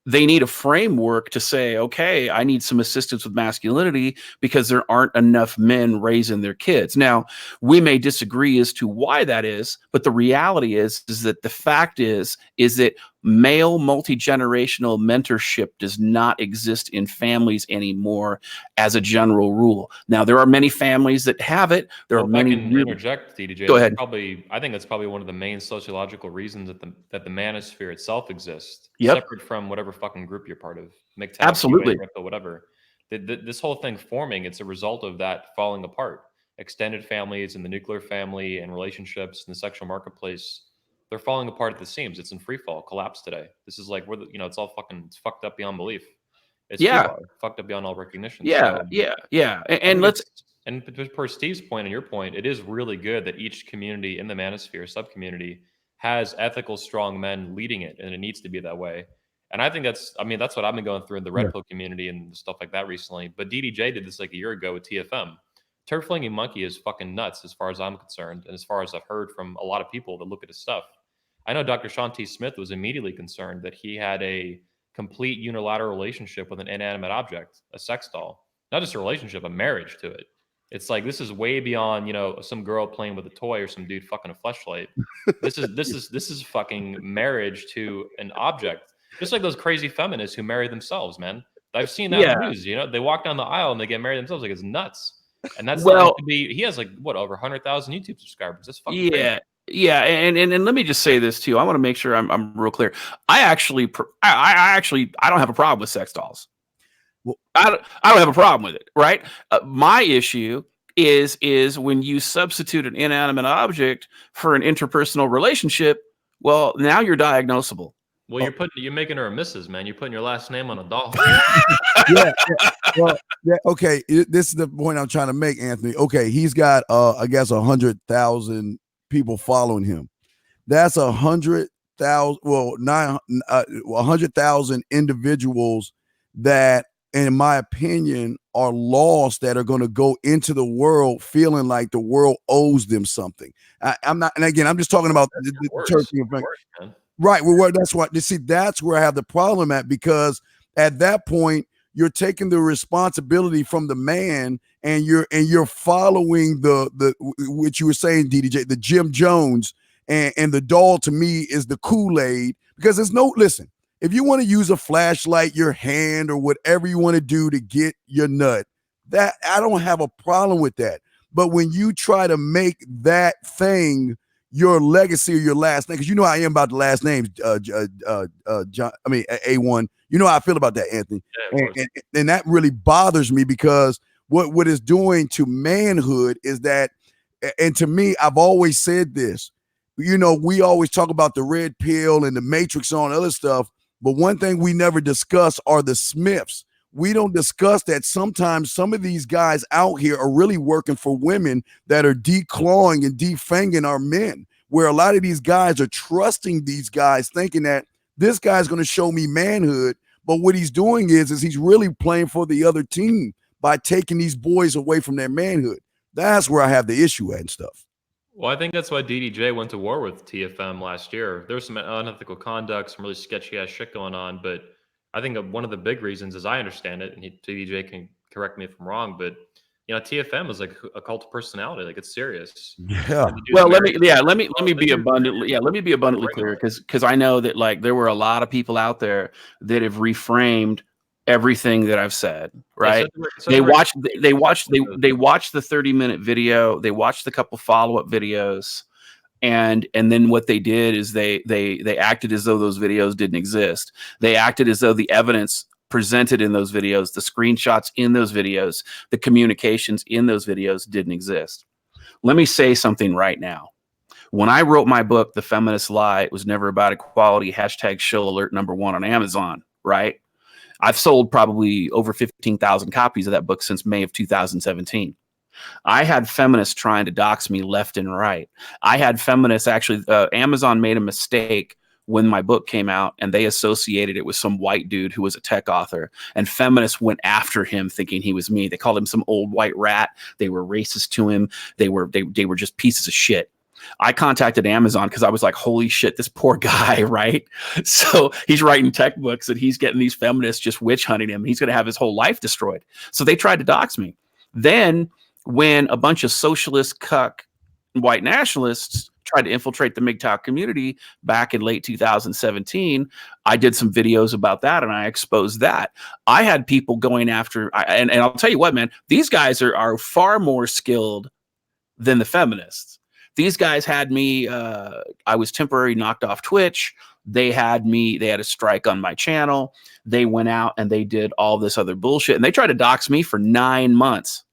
a framework to say, okay, I need some assistance with masculinity because there aren't enough men raising their kids. Now, we may disagree as to why that is, but the reality is that the fact is that male multi-generational mentorship does not exist in families anymore as a general rule. Now, there are many families that have it. There Well, are if I many can interject, DDJ, Go that's ahead. I think that's probably one of the main sociological reasons that the manosphere itself exists, Yep. separate from whatever fucking group you're part of, MGTOW, Absolutely. QA, whatever. This whole thing forming, it's a result of that falling apart. Extended families and the nuclear family and relationships in the sexual marketplace, they're falling apart at the seams. It's in free fall, collapse today. This is like it's all fucking, it's fucked up beyond belief. It's Yeah. FUBAR, fucked up beyond all recognition. Yeah. So Yeah. Yeah. I And think let's per Steve's point and your point, it is really good that each community in the manosphere sub-community has ethical, strong men leading it, and it needs to be that way. And I think that's what I've been going through in the Red Yeah. Pill community and stuff like that recently. But DDJ did this like a year ago with TFM. Turd Flinging Monkey is fucking nuts as far as I'm concerned, and as far as I've heard from a lot of people that look at his stuff. I know Dr. Sean T. Smith was immediately concerned that he had a complete unilateral relationship with an inanimate object, a sex doll. Not just a relationship, a marriage to it. It's like this is way beyond, some girl playing with a toy or some dude fucking a fleshlight. This is fucking marriage to an object. Just like those crazy feminists who marry themselves, man. I've seen that in yeah. the news. They walk down the aisle and they get married themselves. Like it's nuts. And that's something Well, to be. He has like what, over 100,000 YouTube subscribers. That's fucking crazy. yeah, and let me just say this too. I want to make sure I'm real clear. I actually I don't have a problem with sex dolls. Well, I don't have a problem with it, right? My issue is when you substitute an inanimate object for an interpersonal relationship. Well, now you're diagnosable. Well, you're making her a Mrs., man. You're putting your last name on a doll. yeah. Well, yeah. Okay. This is the point I'm trying to make, Anthony. Okay, he's got I guess 100,000 people following him. That's 100,000. Well, 100,000 individuals that, in my opinion, are lost, that are going to go into the world feeling like the world owes them something. I'm not, and again, I'm just talking about the church thing. Right. Well, that's what you see. That's where I have the problem at, because at that point you're taking the responsibility from the man, and you're following the which you were saying, DDJ, the Jim Jones, and the doll to me is the Kool-Aid, because there's no, listen, if you want to use a flashlight, your hand, or whatever you want to do to get your nut, that I don't have a problem with that. But when you try to make that thing your legacy or your last name, because you know how I am about the last names, John. I mean, A1. You know how I feel about that, Anthony. Yeah, and that really bothers me, because what it's doing to manhood is that, and to me, I've always said this. We always talk about the red pill and the matrix and all other stuff, but one thing we never discuss are the Smiths. We don't discuss that sometimes some of these guys out here are really working for women that are declawing and defanging our men, where a lot of these guys are trusting these guys, thinking that this guy's going to show me manhood. But what he's doing is he's really playing for the other team by taking these boys away from their manhood. That's where I have the issue at and stuff. Well, I think that's why DDJ went to war with TFM last year. There was some unethical conduct, some really sketchy ass shit going on, but I think one of the big reasons, as I understand it, and TDJ can correct me if I'm wrong, but TFM is like a cult of personality. Like, it's serious. Yeah. Well, let me be abundantly clear, because I know that, like, there were a lot of people out there that have reframed everything that I've said, right? They watched the 30-minute video, they watched a couple follow-up videos, and then what they did is they acted as though those videos didn't exist. They acted as though the evidence presented in those videos, the screenshots in those videos, the communications in those videos didn't exist. Let me say something right now. When I wrote my book, The Feminist Lie, it was never about equality, hashtag show alert #1 on Amazon, right? I've sold probably over 15,000 copies of that book since May of 2017. I had feminists trying to dox me left and right. I had feminists actually, Amazon made a mistake when my book came out, and they associated it with some white dude who was a tech author, and feminists went after him thinking he was me. They called him some old white rat. They were racist to him. They were just pieces of shit. I contacted Amazon because I was like, holy shit, this poor guy, right? So he's writing tech books and he's getting these feminists just witch hunting him. He's going to have his whole life destroyed. So they tried to dox me. Then when a bunch of socialist cuck white nationalists tried to infiltrate the MGTOW community back in late 2017, I did some videos about that and I exposed that. I had people going after, and I'll tell you what, man, these guys are far more skilled than the feminists. These guys had me, I was temporarily knocked off Twitch. They had a strike on my channel. They went out and they did all this other bullshit, and they tried to dox me for 9 months.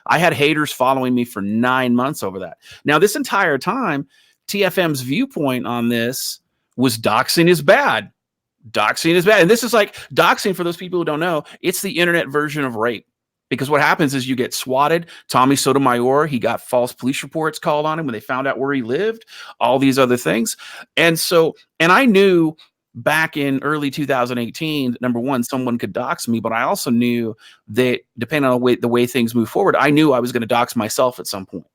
I had haters following me for 9 months over that. Now, this entire time, TFM's viewpoint on this was doxing is bad. Doxing is bad. And this is like doxing, for those people who don't know, it's the internet version of rape. Because what happens is you get swatted. Tommy Sotomayor, he got false police reports called on him when they found out where he lived, all these other things. And I knew back in early 2018, that #1, someone could dox me, but I also knew that depending on the way things move forward, I knew I was going to dox myself at some point.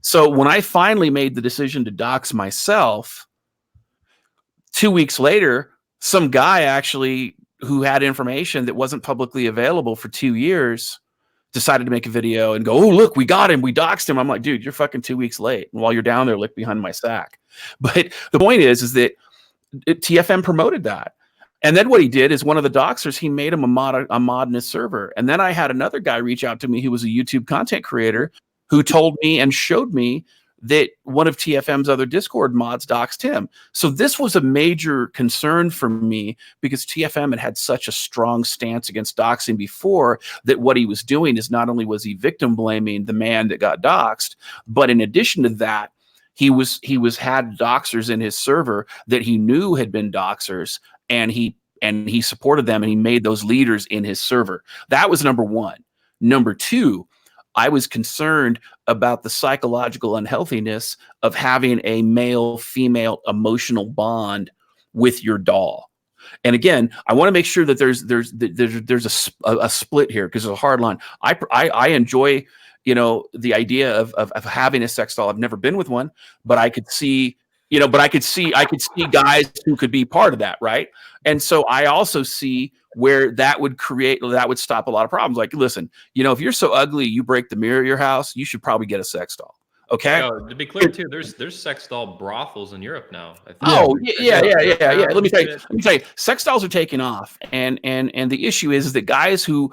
So when I finally made the decision to dox myself, 2 weeks later, some guy actually who had information that wasn't publicly available for 2 years decided to make a video and go, oh, look, we got him. We doxed him. I'm like, dude, you're fucking 2 weeks late. And while you're down there, look behind my sack. But the point is that TFM promoted that. And then what he did is one of the doxers, he made him a mod in his server. And then I had another guy reach out to me who was a YouTube content creator who told me and showed me that one of TFM's other Discord mods doxed him. So this was a major concern for me because TFM had such a strong stance against doxing before, that what he was doing is not only was he victim blaming the man that got doxed, but in addition to that, he had doxers in his server that he knew had been doxers, and he supported them, and he made those leaders in his server. That was #1. #2, I was concerned about the psychological unhealthiness of having a male-female emotional bond with your doll. And again, I want to make sure that there's a split here, because it's a hard line. I enjoy, the idea of having a sex doll. I've never been with one, but I could see, I could see guys who could be part of that, right? And so I also see where that would stop a lot of problems. Like, listen, if you're so ugly you break the mirror of your house, you should probably get a sex doll. Okay. To be clear too, there's sex doll brothels in Europe now. I think. Oh yeah. Let me tell you, sex dolls are taking off, and the issue is that guys who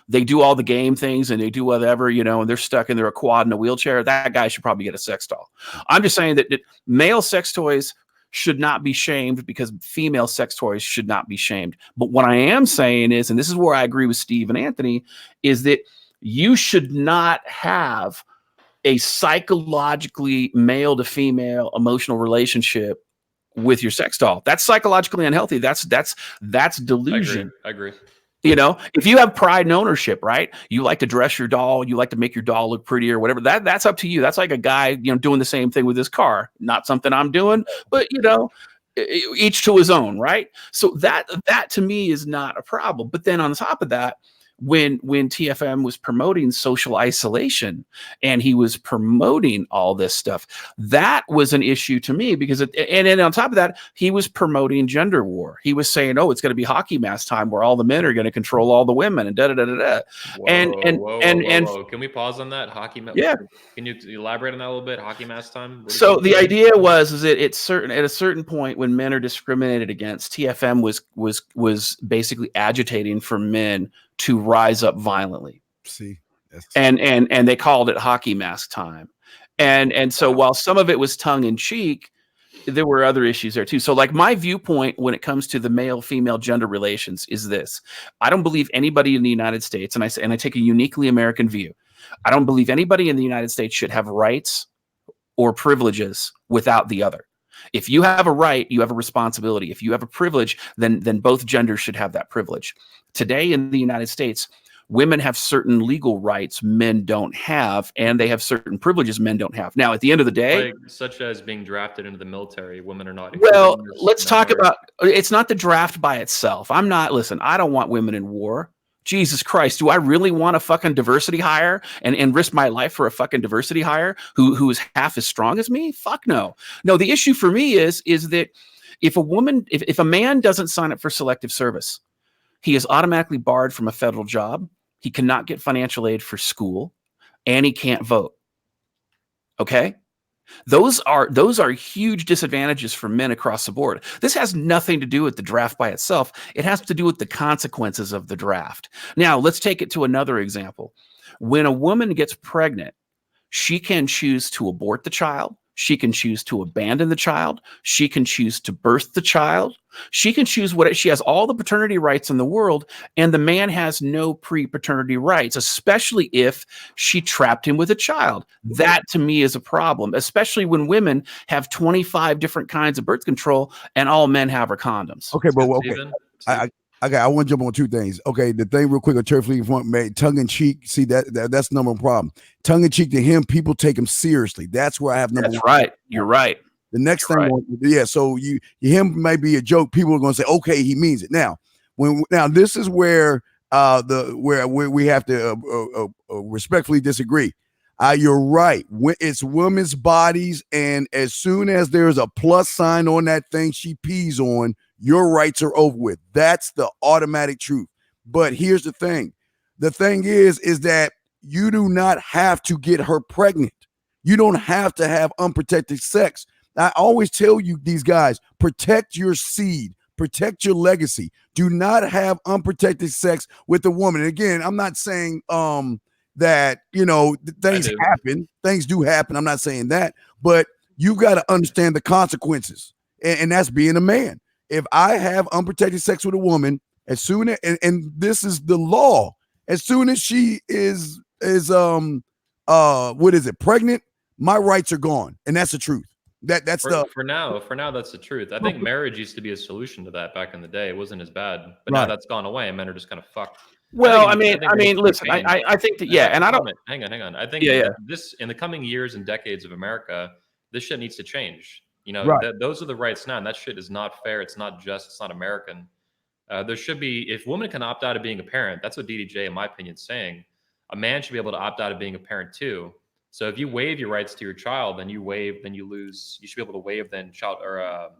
they do all the game things and they do whatever, and they're stuck in their quad in a wheelchair, that guy should probably get a sex doll. I'm just saying that male sex toys should not be shamed because female sex toys should not be shamed. But what I am saying is, and this is where I agree with Steve and Anthony, is that you should not have a psychologically male to female emotional relationship with your sex doll. That's psychologically unhealthy. That's delusion. I agree. If you have pride and ownership, right? You like to dress your doll, you like to make your doll look pretty or whatever. That's up to you. That's like a guy, doing the same thing with his car. Not something I'm doing, but each to his own, right? So that to me is not a problem. But then on top of that, when TFM was promoting social isolation and he was promoting all this stuff, that was an issue to me, because and then on top of that, he was promoting gender war. He was saying, oh, it's going to be hockey mask time where all the men are going to control all the women and da-da-da-da-da. Whoa. Can we pause on that? Hockey mask? Yeah. Can you elaborate on that a little bit? Hockey mask time? So the idea was that at a certain point when men are discriminated against, TFM was basically agitating for men to rise up violently. And they called it hockey mask time. And so while some of it was tongue in cheek, there were other issues there too. So like my viewpoint when it comes to the male female gender relations is this: I don't believe anybody in the United States, and I take a uniquely American view, I don't believe anybody in the United States should have rights or privileges without the other. If you have a right, you have a responsibility. If you have a privilege, then both genders should have that privilege. Today in the United States, women have certain legal rights men don't have, and they have certain privileges men don't have. Now, at the end of the day, Like, such as being drafted into the military, women are not. well, included in this, let's in that talk part. about it's not the draft by itself. Listen, I don't want women in war. Jesus Christ, do I really want a fucking diversity hire and risk my life for a fucking diversity hire who is half as strong as me? Fuck no. No, the issue for me is that if a man doesn't sign up for selective service, he is automatically barred from a federal job. He cannot get financial aid for school, and he can't vote. Okay? Those are huge disadvantages for men across the board. This has nothing to do with the draft by itself. It has to do with the consequences of the draft. Now, let's take it to another example. When a woman gets pregnant, she can choose to abort the child. She can choose to abandon the child. She can choose to birth the child. She can choose she has all the paternity rights in the world, and the man has no pre-paternity rights, especially if she trapped him with a child. That to me is a problem, especially when women have 25 different kinds of birth control and all men have are condoms. Okay, bro. Okay. Steven? I want to jump on two things. Okay, the thing real quick, a turf league front made tongue in cheek. See that's the number one problem. Tongue in cheek to him, people take him seriously. That's where I have number That's one. right. You're right. The next thing, Right. yeah. So him may be a joke. People are going to say, okay, he means it. Now, this is where where we have to respectfully disagree. You're right. It's women's bodies, and as soon as there's a plus sign on that thing she pees on, your rights are over with. That's the automatic truth. But here's the thing. The thing is that you do not have to get her pregnant. You don't have to have unprotected sex. I always tell you, these guys, protect your seed, protect your legacy. Do not have unprotected sex with a woman. And again, I'm not saying that, things happen. Things do happen. I'm not saying that, but you got to understand the consequences. And that's being a man. If I have unprotected sex with a woman, as soon as and this is the law, as soon as she is pregnant, my rights are gone. And that's the truth. That's for now, that's the truth. I think marriage used to be a solution to that back in the day. It wasn't as bad, but now that's gone away and men are just kind of fucked. Well, I mean, listen, I think that, yeah, and I don't hang on. I think that this in the coming years and decades of America, this shit needs to change. Those are the rights now, and that shit is not fair. It's not just. It's not American. There should be, if women can opt out of being a parent, that's what DDJ, in my opinion, is saying. A man should be able to opt out of being a parent too. So if you waive your rights to your child, then you lose. You should be able to waive child or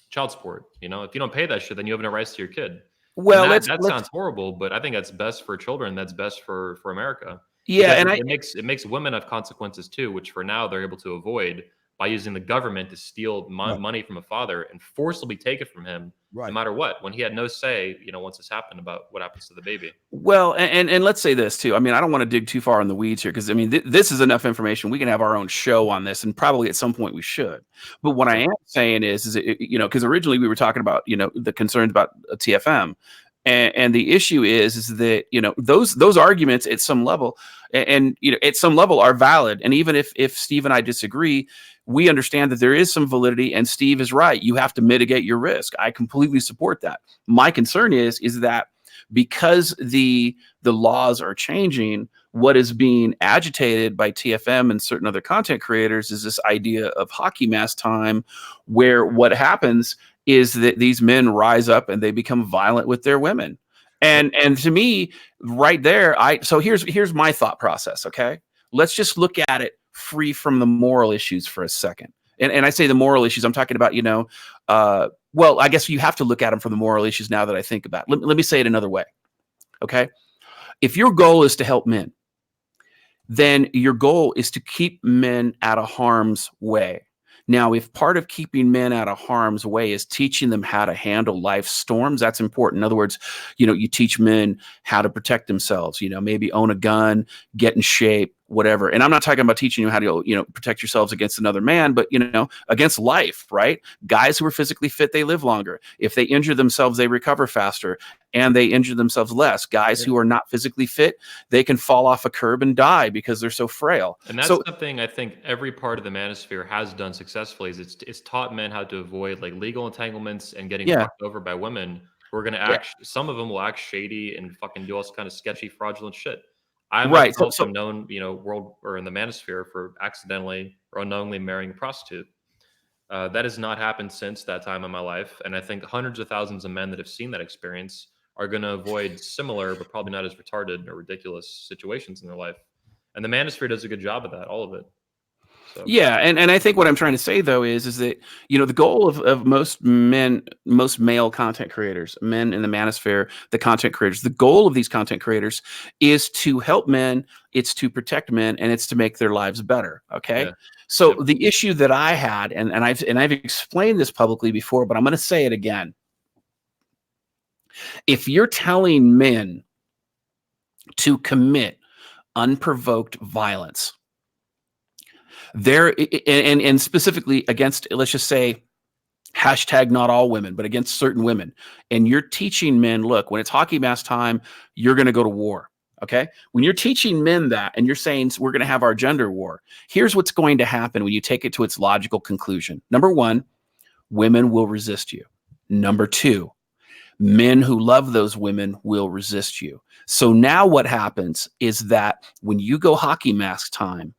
child support. If you don't pay that shit, then you have no rights to your kid. Well, that sounds horrible, but I think that's best for children. That's best for America. Yeah, and it makes women have consequences too, which for now they're able to avoid by using the government to steal money from a father and forcibly take it from him, no matter what, when he had no say, once this happened, about what happens to the baby. Well, and let's say this too. I mean, I don't want to dig too far in the weeds here, because I mean, this is enough information. We can have our own show on this, and probably at some point we should. But what I am saying is because originally we were talking about, the concerns about TFM. And the issue is that, those arguments at some level at some level are valid. And even if Steve and I disagree, we understand that there is some validity, and Steve is right. You have to mitigate your risk. I completely support that. My concern is that because the laws are changing, what is being agitated by TFM and certain other content creators is this idea of hockey mask time, where what happens is that these men rise up and they become violent with their women. And to me, right there, so here's my thought process. Okay, let's just look at it free from the moral issues for a second. And I say the moral issues, I'm talking about, well, I guess you have to look at them from the moral issues now that I think about it. Let me say it another way. Okay, if your goal is to help men, then your goal is to keep men out of harm's way. Now, if part of keeping men out of harm's way is teaching them how to handle life's storms, that's important. In other words, you teach men how to protect themselves, maybe own a gun, get in shape, whatever. And I'm not talking about teaching you how to, protect yourselves against another man, but, against life, right? Guys who are physically fit, they live longer. If they injure themselves, they recover faster and they injure themselves less. Guys who are not physically fit, they can fall off a curb and die because they're so frail. And that's So something I think every part of the manosphere has done successfully. Is it's taught men how to avoid like legal entanglements and getting yeah, fucked over by women who are going to yeah, act. Some of them will act shady and fucking do all kind of sketchy, fraudulent shit. I right. myself am known, world or in the manosphere for accidentally or unknowingly marrying a prostitute. That has not happened since that time in my life, and I think hundreds of thousands of men that have seen that experience are going to avoid similar, but probably not as retarded or ridiculous situations in their life. And the manosphere does a good job of that, all of it. So Yeah, and I think what I'm trying to say though is that the goal of most men, most male content creators, men in the manosphere, the content creators, the goal of these content creators is to help men, it's to protect men, and it's to make their lives better. Okay, yeah, so yep. the issue that I had, and I've explained this publicly before, but I'm going to say it again. If you're telling men to commit unprovoked violence, there and specifically against, let's just say, hashtag not all women, but against certain women. And you're teaching men, look, when it's hockey mask time, you're going to go to war. Okay. When you're teaching men that and you're saying we're going to have our gender war, here's what's going to happen when you take it to its logical conclusion. Number one, women will resist you. Number two, men who love those women will resist you. So now what happens is that when you go hockey mask time,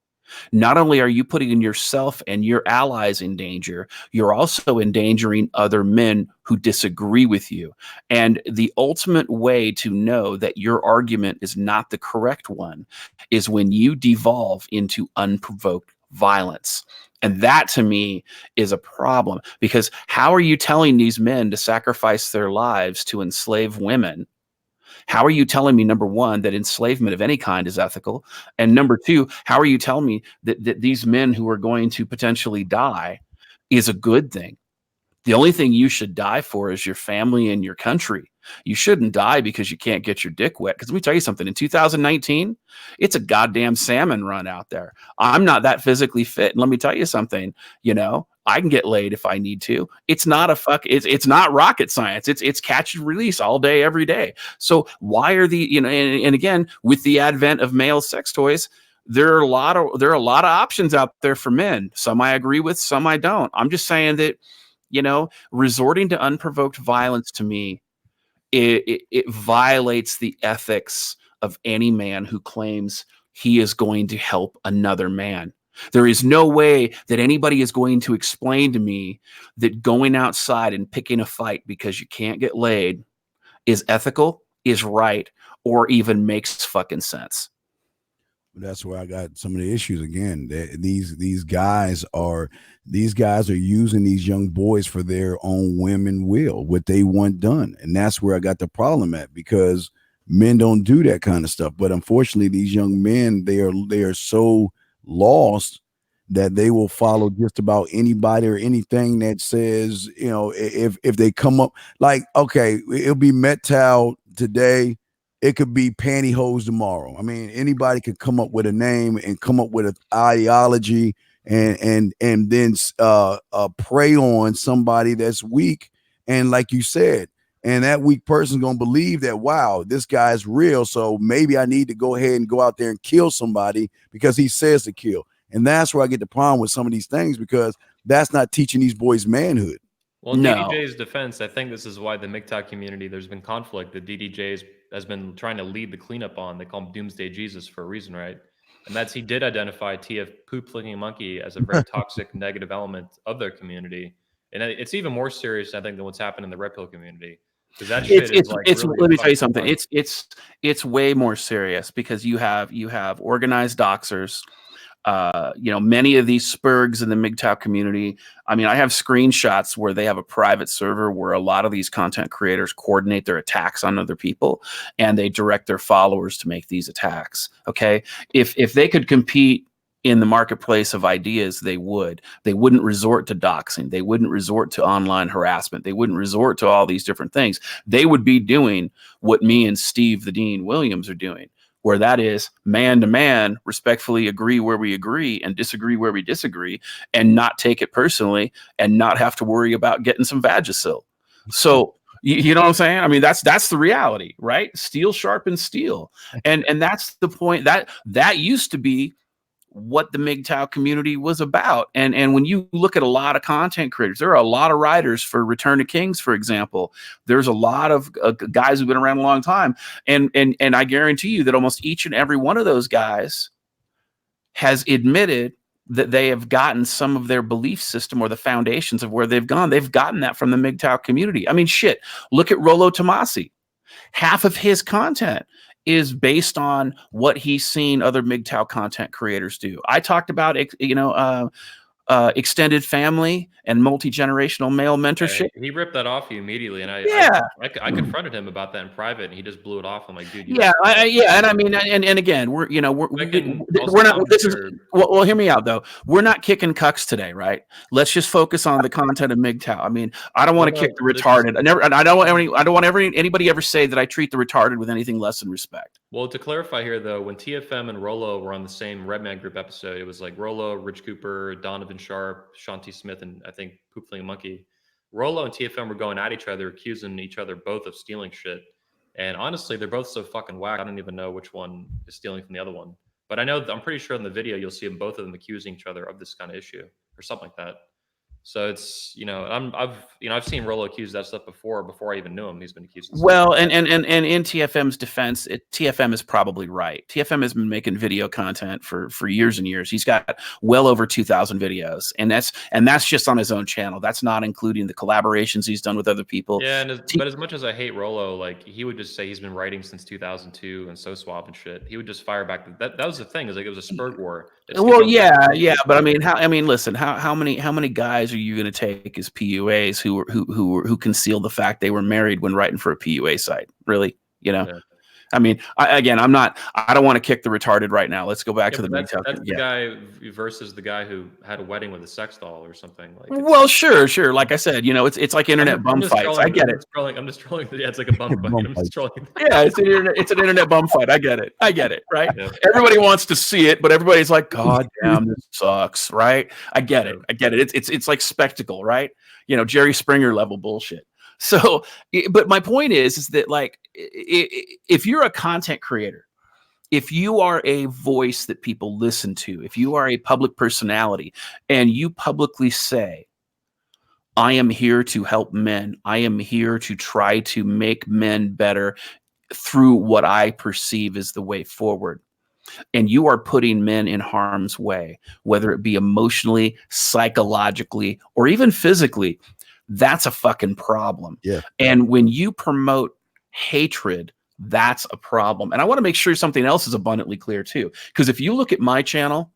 not only are you putting yourself and your allies in danger, you're also endangering other men who disagree with you. And the ultimate way to know that your argument is not the correct one is when you devolve into unprovoked violence. And that to me is a problem, because how are you telling these men to sacrifice their lives to enslave women? How are you telling me, number one, that enslavement of any kind is ethical? And number two, how are you telling me that these men who are going to potentially die is a good thing? The only thing you should die for is your family and your country. You shouldn't die because you can't get your dick wet. Because let me tell you something, in 2019, it's a goddamn salmon run out there. I'm not that physically fit. And let me tell you something, I can get laid if I need to. It's not it's not rocket science. It's catch and release all day, every day. So why are and again, with the advent of male sex toys, there are a lot of options out there for men. Some I agree with, some I don't. I'm just saying that resorting to unprovoked violence, to me, it violates the ethics of any man who claims he is going to help another man. There is no way that anybody is going to explain to me that going outside and picking a fight because you can't get laid is ethical, is right, or even makes fucking sense. That's where I got some of the issues again. These guys are using these young boys for their own whim will, what they want done, and that's where I got the problem at, because men don't do that kind of stuff. But unfortunately, these young men, they are so lost that they will follow just about anybody or anything that says, if they come up, like, okay, it'll be MGTOW today, it could be pantyhose tomorrow. I mean, anybody could come up with a name and come up with an ideology and then prey on somebody that's weak. And like you said, and that weak person's gonna believe that, wow, this guy's real, so maybe I need to go ahead and go out there and kill somebody because he says to kill. And that's where I get the problem with some of these things, because that's not teaching these boys manhood. Well, in No. DDJ's defense, I think this is why the MGTOW community, there's been conflict. The DDJ has been trying to lead the cleanup on. They call him Doomsday Jesus for a reason, right? And that's, he did identify TF poop flicking monkey as a very toxic, negative element of their community. And it's even more serious, I think, than what's happened in the Red Pill community, because that shit is like really. Let me tell you fucking something. fun. It's way more serious, because you have organized doxers. Many of these spurgs in the MGTOW community. I mean, I have screenshots where they have a private server where a lot of these content creators coordinate their attacks on other people, and they direct their followers to make these attacks. Okay. If they could compete in the marketplace of ideas, they would. They wouldn't resort to doxing. They wouldn't resort to online harassment. They wouldn't resort to all these different things. They would be doing what me and Steve the Dean Williams are doing. where that is man to man, respectfully agree where we agree and disagree where we disagree, and not take it personally and not have to worry about getting some Vagisil. So you know what I'm saying? I mean, that's the reality, right? Steel sharpens steel, and that's the point. That used to be what the MGTOW community was about. And when you look at a lot of content creators, there are a lot of writers for Return to Kings, for example. There's a lot of guys who've been around a long time, and I guarantee you that almost each and every one of those guys has admitted that they have gotten some of their belief system or the foundations of where they've gone. They've gotten that from the MGTOW community. I mean, shit, look at Rollo Tomasi. Half of his content is based on what he's seen other MGTOW content creators do. I talked about, extended family and multi-generational male mentorship. He ripped that off you immediately, and I confronted him about that in private, and he just blew it off. I'm like, dude, and I mean, and again, we're not. This is well. Hear me out though. We're not kicking cucks today, right? Let's just focus on the content of MGTOW. I mean, I don't want to kick the retarded. I don't want anybody ever say that I treat the retarded with anything less than respect. Well, to clarify here, though, when TFM and Rollo were on the same Redman Group episode, it was like Rollo, Rich Cooper, Donovan Sharp, Shanti Smith, and I think Poopfling Monkey. Rollo and TFM were going at each other, accusing each other both of stealing shit. And honestly, they're both so fucking whack. I don't even know which one is stealing from the other one. But I'm pretty sure in the video you'll see both of them accusing each other of this kind of issue or something like that. So it's, I've seen Rollo accuse that stuff before I even knew him. He's been accused. Well, and in TFM's defense, TFM is probably right. TFM has been making video content for years and years. He's got well over 2,000 videos, and that's just on his own channel. That's not including the collaborations he's done with other people. Yeah, but as much as I hate Rollo, like he would just say he's been writing since 2002 and so swap and shit. He would just fire back. That was the thing. Is like it was a Spurg war. Well, yeah, but I mean, listen, how many guys are you going to take as PUAs who conceal the fact they were married when writing for a PUA site? Really, Yeah. I mean, I don't want to kick the retarded right now. Let's go back to the MGTOW. That's the guy versus the guy who had a wedding with a sex doll or something. Like, well, sure. Like I said, it's like internet bum fights. I get it. I'm just trolling. Yeah, it's like a bum fight. I'm just trolling. Yeah, it's an internet bum fight. I get it. Right? Yeah. Everybody wants to see it, but everybody's like, God damn, this sucks. Right? I get it. It's like spectacle, right? Jerry Springer level bullshit. So, but my point is that, like, if you're a content creator, if you are a voice that people listen to, if you are a public personality and you publicly say, I am here to help men, I am here to try to make men better through what I perceive as the way forward, and you are putting men in harm's way, whether it be emotionally, psychologically, or even physically, that's a fucking problem. Yeah. And when you promote hatred, that's a problem. And I want to make sure something else is abundantly clear too. Because if you look at my channel,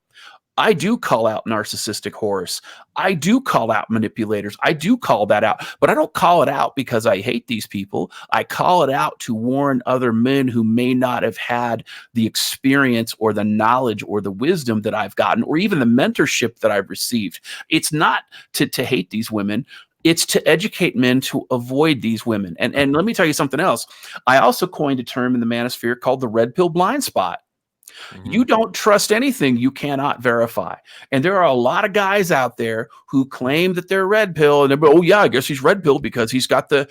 I do call out narcissistic whores. I do call out manipulators. I do call that out. But I don't call it out because I hate these people. I call it out to warn other men who may not have had the experience or the knowledge or the wisdom that I've gotten, or even the mentorship that I've received. It's not to hate these women. It's to educate men to avoid these women. And let me tell you something else. I also coined a term in the manosphere called the red pill blind spot. Mm-hmm. You don't trust anything you cannot verify. And there are a lot of guys out there who claim that they're red pill, and they're, oh yeah, I guess he's red pill because he's got the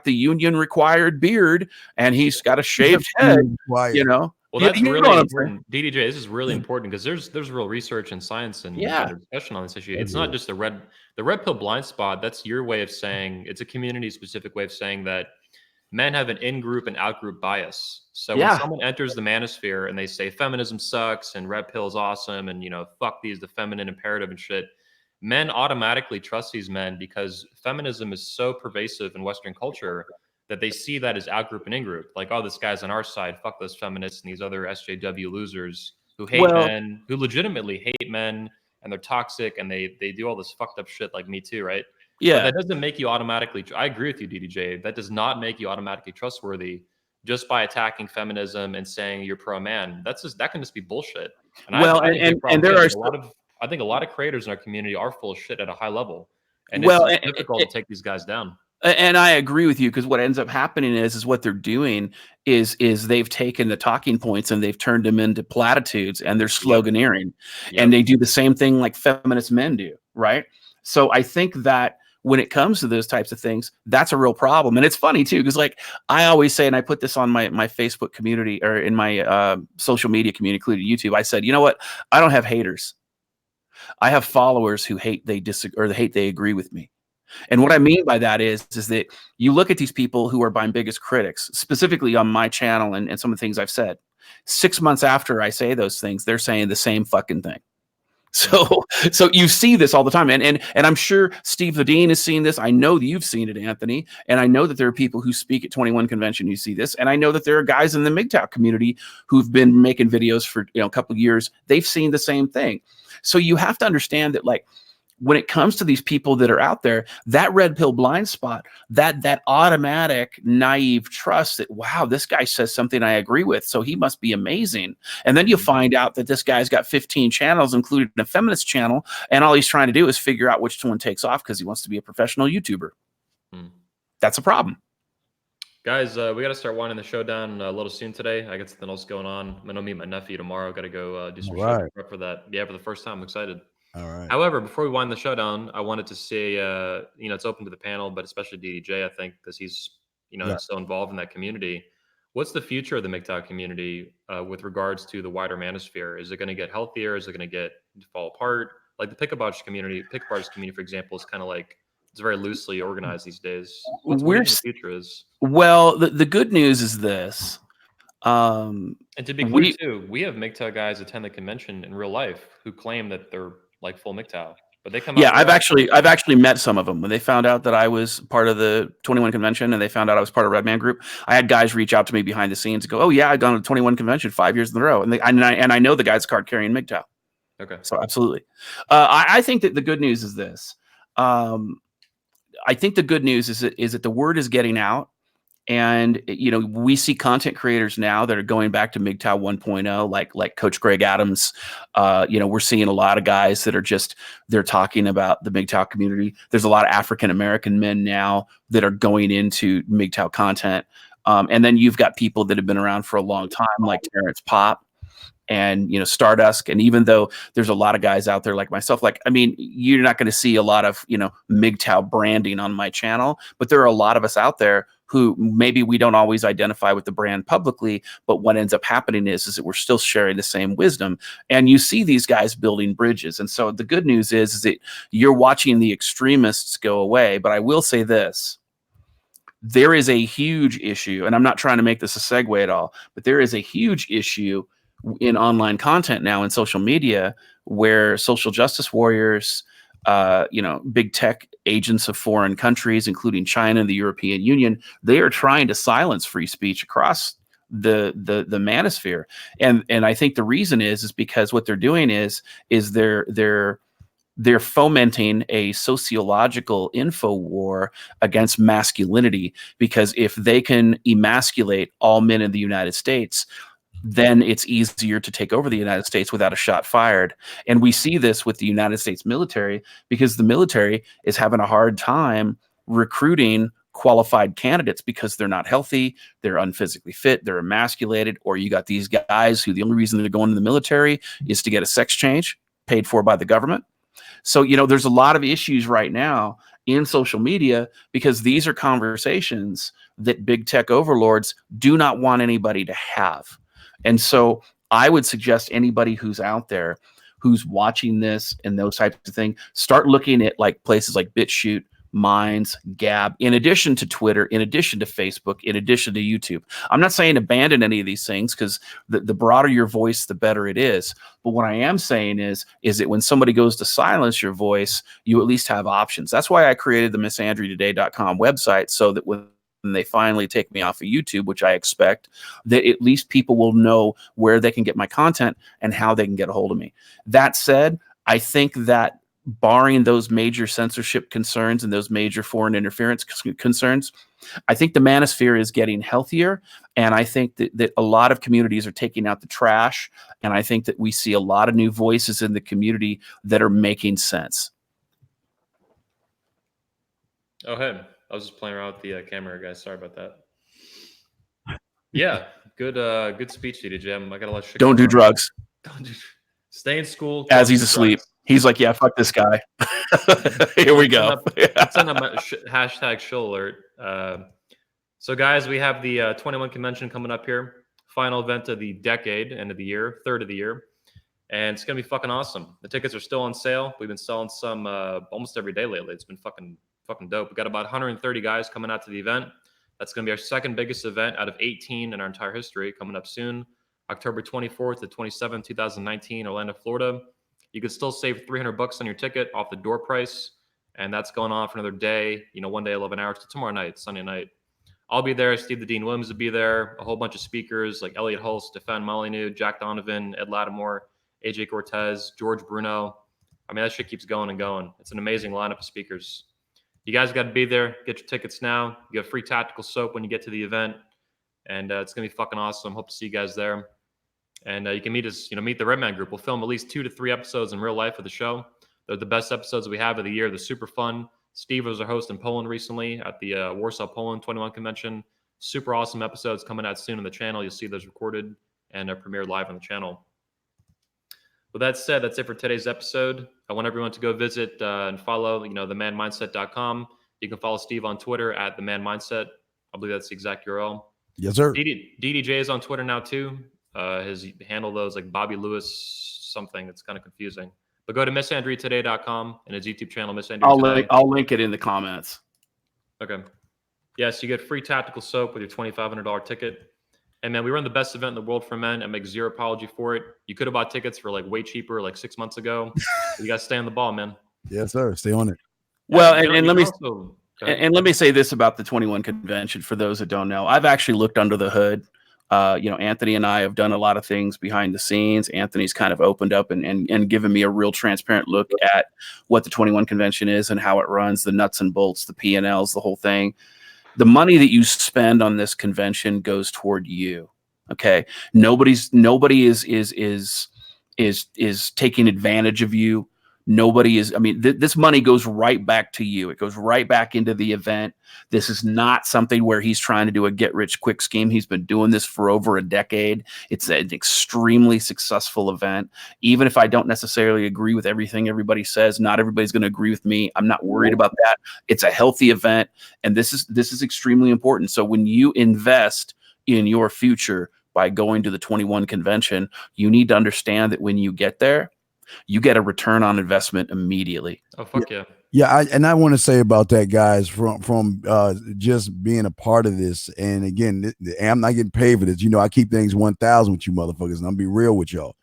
union required beard and he's got a shaved head. Well, that's really important. DDJ, this is really important because there's real research and science and discussion on this issue. It's not just the red pill blind spot. That's your way of saying, it's a community specific way of saying that men have an in-group and out-group bias. So when someone enters the manosphere and they say feminism sucks and red pill is awesome and, fuck the feminine imperative and shit, men automatically trust these men because feminism is so pervasive in Western culture that they see that as out-group and in-group. Like, oh, this guy's on our side. Fuck those feminists and these other SJW losers who hate men, who legitimately hate men, and they're toxic and they do all this fucked up shit like Me Too, right? Yeah. But that doesn't make you automatically, I agree with you, DDJ. That does not make you automatically trustworthy just by attacking feminism and saying you're pro-man. That can just be bullshit. And there are I think a lot of creators in our community are full of shit at a high level. And it's difficult to take these guys down. And I agree with you, because what ends up happening is what they're doing is they've taken the talking points and they've turned them into platitudes, and they're sloganeering, and they do the same thing like feminist men do, right? So I think that when it comes to those types of things, that's a real problem. And it's funny too, because like I always say, and I put this on my Facebook community, or in my social media community, including YouTube. I said, you know what? I don't have haters. I have followers who hate they disagree, or they hate they agree with me. And what I mean by that is that you look at these people who are my biggest critics, specifically on my channel, and some of the things I've said. 6 months after I say those things, they're saying the same fucking thing. So you see this all the time, and I'm sure Steve Ledeen has seen this. I know that you've seen it, Anthony, and I know that there are people who speak at 21 Convention who see this, and I know that there are guys in the MGTOW community who've been making videos for a couple of years. They've seen the same thing. So you have to understand that, like, when it comes to these people that are out there, that red pill blind spot, that automatic naive trust that, wow, this guy says something I agree with, so he must be amazing. And then you find out that this guy's got 15 channels, including a feminist channel, and all he's trying to do is figure out which one takes off because he wants to be a professional YouTuber. That's a problem. Guys, we got to start winding the show down a little soon today. I got something else going on. I'm going to meet my nephew tomorrow. Got to go do some show prep for that. Yeah, for the first time. I'm excited. All right. However, before we wind the show down, I wanted to say, it's open to the panel, but especially DDJ, I think, because he's, so involved in that community. What's the future of the MGTOW community with regards to the wider manosphere? Is it going to get healthier? Is it going to fall apart? Like the pickup artist community, for example, is kind of like, it's very loosely organized these days. What do you think the future is? Well, the good news is this. And to be clear, too, we have MGTOW guys attend the convention in real life who claim that they're like full MGTOW, but they come out. Yeah, I've actually met some of them when they found out that I was part of the 21 Convention, and they found out I was part of Redman Group. I had guys reach out to me behind the scenes and go, "Oh yeah, I've gone to the 21 Convention 5 years in a row," and I know the guy's card carrying MGTOW. Okay, so absolutely. I think that the good news is this. I think the good news is that the word is getting out. And we see content creators now that are going back to MGTOW 1.0, like Coach Greg Adams. We're seeing a lot of guys that are they're talking about the MGTOW community. There's a lot of African American men now that are going into MGTOW content, and then you've got people that have been around for a long time, like Terrence Pop and Stardust. And even though there's a lot of guys out there like myself, you're not going to see a lot of MGTOW branding on my channel, but there are a lot of us out there who maybe we don't always identify with the brand publicly, but what ends up happening is that we're still sharing the same wisdom, and you see these guys building bridges. And so the good news is that you're watching the extremists go away. But I will say this: there is a huge issue, and I'm not trying to make this a segue at all, but there is a huge issue in online content now in social media, where social justice warriors, big tech agents of foreign countries, including China and the European Union, they are trying to silence free speech across the manosphere. And I think the reason is because what they're doing is they're fomenting a sociological info war against masculinity, because if they can emasculate all men in the United States, then it's easier to take over the United States without a shot fired. And we see this with the United States military, because the military is having a hard time recruiting qualified candidates because they're not healthy, they're unphysically fit, they're emasculated, or you got these guys who the only reason they're going to the military is to get a sex change paid for by the government. So, there's a lot of issues right now in social media, because these are conversations that big tech overlords do not want anybody to have. And so I would suggest anybody who's out there who's watching this and those types of things, start looking at like places like BitChute, Minds, Gab, in addition to Twitter, in addition to Facebook, in addition to YouTube. I'm not saying abandon any of these things, because the broader your voice, the better it is. But what I am saying is that when somebody goes to silence your voice, you at least have options. That's why I created the MissAndrewToday.com website, so that when they finally take me off of YouTube, which I expect, that at least people will know where they can get my content and how they can get a hold of me. That said, I think that barring those major censorship concerns and those major foreign interference concerns, I think the manosphere is getting healthier. And I think that a lot of communities are taking out the trash. And I think that we see a lot of new voices in the community that are making sense. Oh, hey. I was just playing around with the camera, guys. Sorry about that. Yeah, good speech, DJ. I gotta let shit Don't go do on. drugs. Don't do. Stay in school. As don't he's do asleep. drugs. He's like, yeah, fuck this guy. Here we go. Let's send up hashtag show alert. So, guys, we have the 21 convention coming up here. Final event of the decade, end of the year, third of the year. And it's going to be fucking awesome. The tickets are still on sale. We've been selling some almost every day lately. It's been fucking dope. We got about 130 guys coming out to the event. That's going to be our second biggest event out of 18 in our entire history, coming up soon. October 24th to 27th, 2019, Orlando, Florida. You can still save $300 on your ticket off the door price. And that's going on for another day, one day, 11 hours to tomorrow night, Sunday night. I'll be there. Steve the Dean Williams will be there. A whole bunch of speakers like Elliot Hulse, Stefan Molyneux, Jack Donovan, Ed Lattimore, AJ Cortez, George Bruno. I mean, that shit keeps going and going. It's an amazing lineup of speakers. You guys got to be there. Get your tickets now. You get free tactical soap when you get to the event. And it's going to be fucking awesome. Hope to see you guys there. And you can meet us, meet the Redman group. We'll film at least 2 to 3 episodes in real life of the show. They're the best episodes we have of the year. They're super fun. Steve was our host in Poland recently at the Warsaw, Poland 21 convention. Super awesome episodes coming out soon on the channel. You'll see those recorded and premiered live on the channel. With that said, that's it for today's episode. I want everyone to go visit and follow, themanmindset.com. You can follow Steve on Twitter at themanmindset. I believe that's the exact URL. Yes, sir. DDJ is on Twitter now too. His handle though is like Bobby Lewis something. It's kind of confusing. But go to missandretoday.com and his YouTube channel, Miss Andrew Today. I'll link it in the comments. Okay. Yes, you get free tactical soap with your $2,500 ticket. And man, we run the best event in the world for men. I make zero apology for it. You could have bought tickets for like way cheaper, like 6 months ago. You got to stay on the ball, man. Yes, sir. Stay on it. Well, and let me say this about the 21 convention for those that don't know. I've actually looked under the hood. Anthony and I have done a lot of things behind the scenes. Anthony's kind of opened up and given me a real transparent look at what the 21 convention is and how it runs, the nuts and bolts, the P&Ls, the whole thing. The money that you spend on this convention goes toward you. Okay. Nobody is taking advantage of you. Nobody is, this money goes right back to you. It goes right back into the event. This is not something where he's trying to do a get-rich-quick scheme. He's been doing this for over a decade. It's an extremely successful event. Even if I don't necessarily agree with everything everybody says, not everybody's going to agree with me. I'm not worried about that. It's a healthy event, and this is extremely important. So when you invest in your future by going to the 21 convention, you need to understand that when you get there, you get a return on investment immediately. Oh, fuck yeah. Yeah, I want to say about that, guys, from just being a part of this. And again, I'm not getting paid for this. I keep things 1,000 with you motherfuckers, and I'm be real with y'all.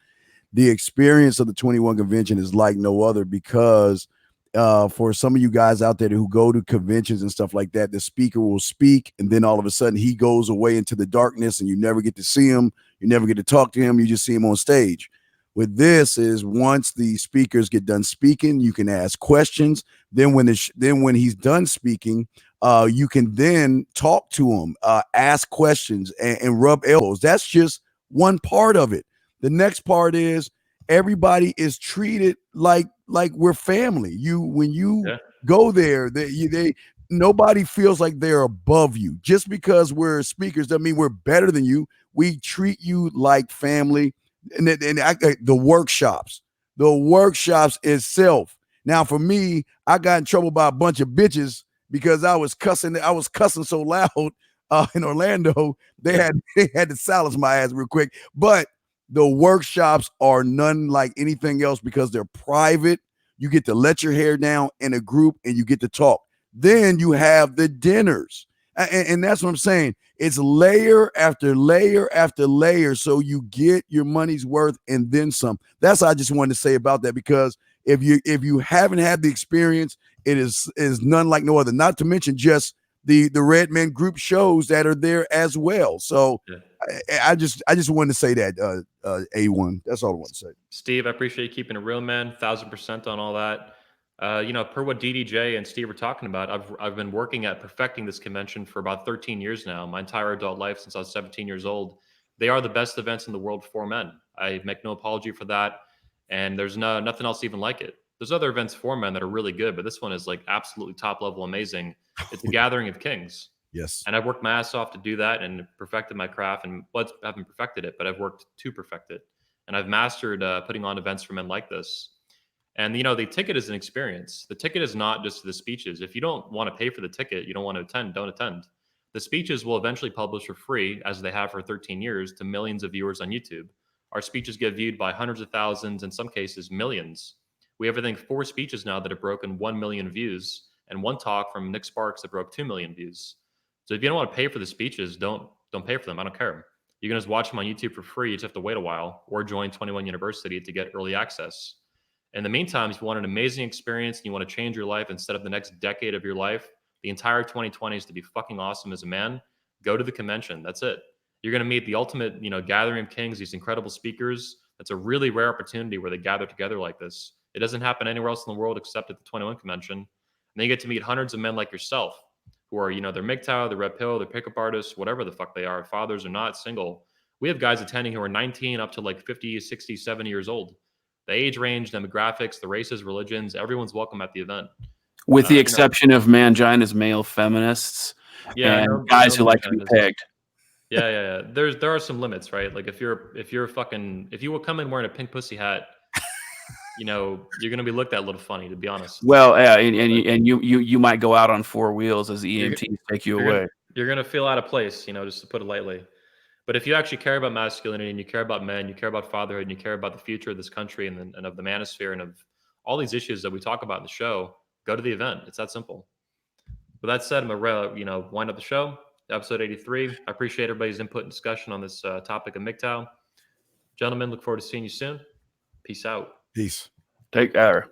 The experience of the 21 convention is like no other because for some of you guys out there who go to conventions and stuff like that, the speaker will speak, and then all of a sudden he goes away into the darkness, and you never get to see him. You never get to talk to him. You just see him on stage. With this is once the speakers get done speaking, you can ask questions. Then when he's done speaking, you can then talk to him, ask questions, and rub elbows. That's just one part of it. The next part is everybody is treated like we're family. When you go there, nobody feels like they're above you. Just because we're speakers doesn't mean we're better than you. We treat you like family. And the workshops itself. Now, for me, I got in trouble by a bunch of bitches because I was cussing so loud in Orlando. They had to silence my ass real quick. But the workshops are none like anything else because they're private. You get to let your hair down in a group and you get to talk. Then you have the dinners. And that's what I'm saying. It's layer after layer after layer. So you get your money's worth and then some. That's what I just wanted to say about that, because if you haven't had the experience, it is none like no other, not to mention just the Red Men group shows that are there as well. So I just wanted to say that A1. That's all I want to say. Steve, I appreciate you keeping it real, man. 1,000% on all that. Per what DDJ and Steve were talking about, I've been working at perfecting this convention for about 13 years now, my entire adult life since I was 17 years old. They are the best events in the world for men. I make no apology for that. And there's nothing else even like it. There's other events for men that are really good, but this one is like absolutely top level amazing. It's a gathering of kings. Yes. And I've worked my ass off to do that and perfected my craft. And I haven't perfected it, but I've worked to perfect it. And I've mastered putting on events for men like this. And the ticket is an experience. The ticket is not just the speeches. If you don't want to pay for the ticket, you don't want to attend, don't attend. The speeches will eventually publish for free, as they have for 13 years, to millions of viewers on YouTube. Our speeches get viewed by hundreds of thousands, in some cases millions. We have, I think, 4 speeches now that have broken 1 million views, and one talk from Nick Sparks that broke 2 million views. So if you don't want to pay for the speeches, don't pay for them. I don't care. You can just watch them on YouTube for free. You just have to wait a while, or join 21 University to get early access. In the meantime, if you want an amazing experience and you want to change your life instead of the next decade of your life, the entire 2020s to be fucking awesome as a man, go to the convention. That's it. You're going to meet the ultimate, gathering of kings, these incredible speakers. That's a really rare opportunity where they gather together like this. It doesn't happen anywhere else in the world except at the 21 convention. And then you get to meet hundreds of men like yourself who are, they're MGTOW, they're red pill, they're pickup artists, whatever the fuck they are, fathers or not, single. We have guys attending who are 19 up to like 50, 60, 70 years old. The age range, demographics, the races, religions, everyone's welcome at the event. With the exception of Mangina's male feminists and guys who like to be pegged. Yeah. There are some limits, right? Like if you will come in wearing a pink pussy hat, you're gonna be looked at a little funny, to be honest. Well, yeah, and you might go out on 4 wheels as the EMTs take you away. You're gonna feel out of place, just to put it lightly. But if you actually care about masculinity and you care about men, you care about fatherhood, and you care about the future of this country and of the manosphere and of all these issues that we talk about in the show, go to the event. It's that simple. With that said, I'm gonna wind up the show, episode 83. I appreciate everybody's input and discussion on this topic of MGTOW. Gentlemen, look forward to seeing you soon. Peace out. Peace. Take care.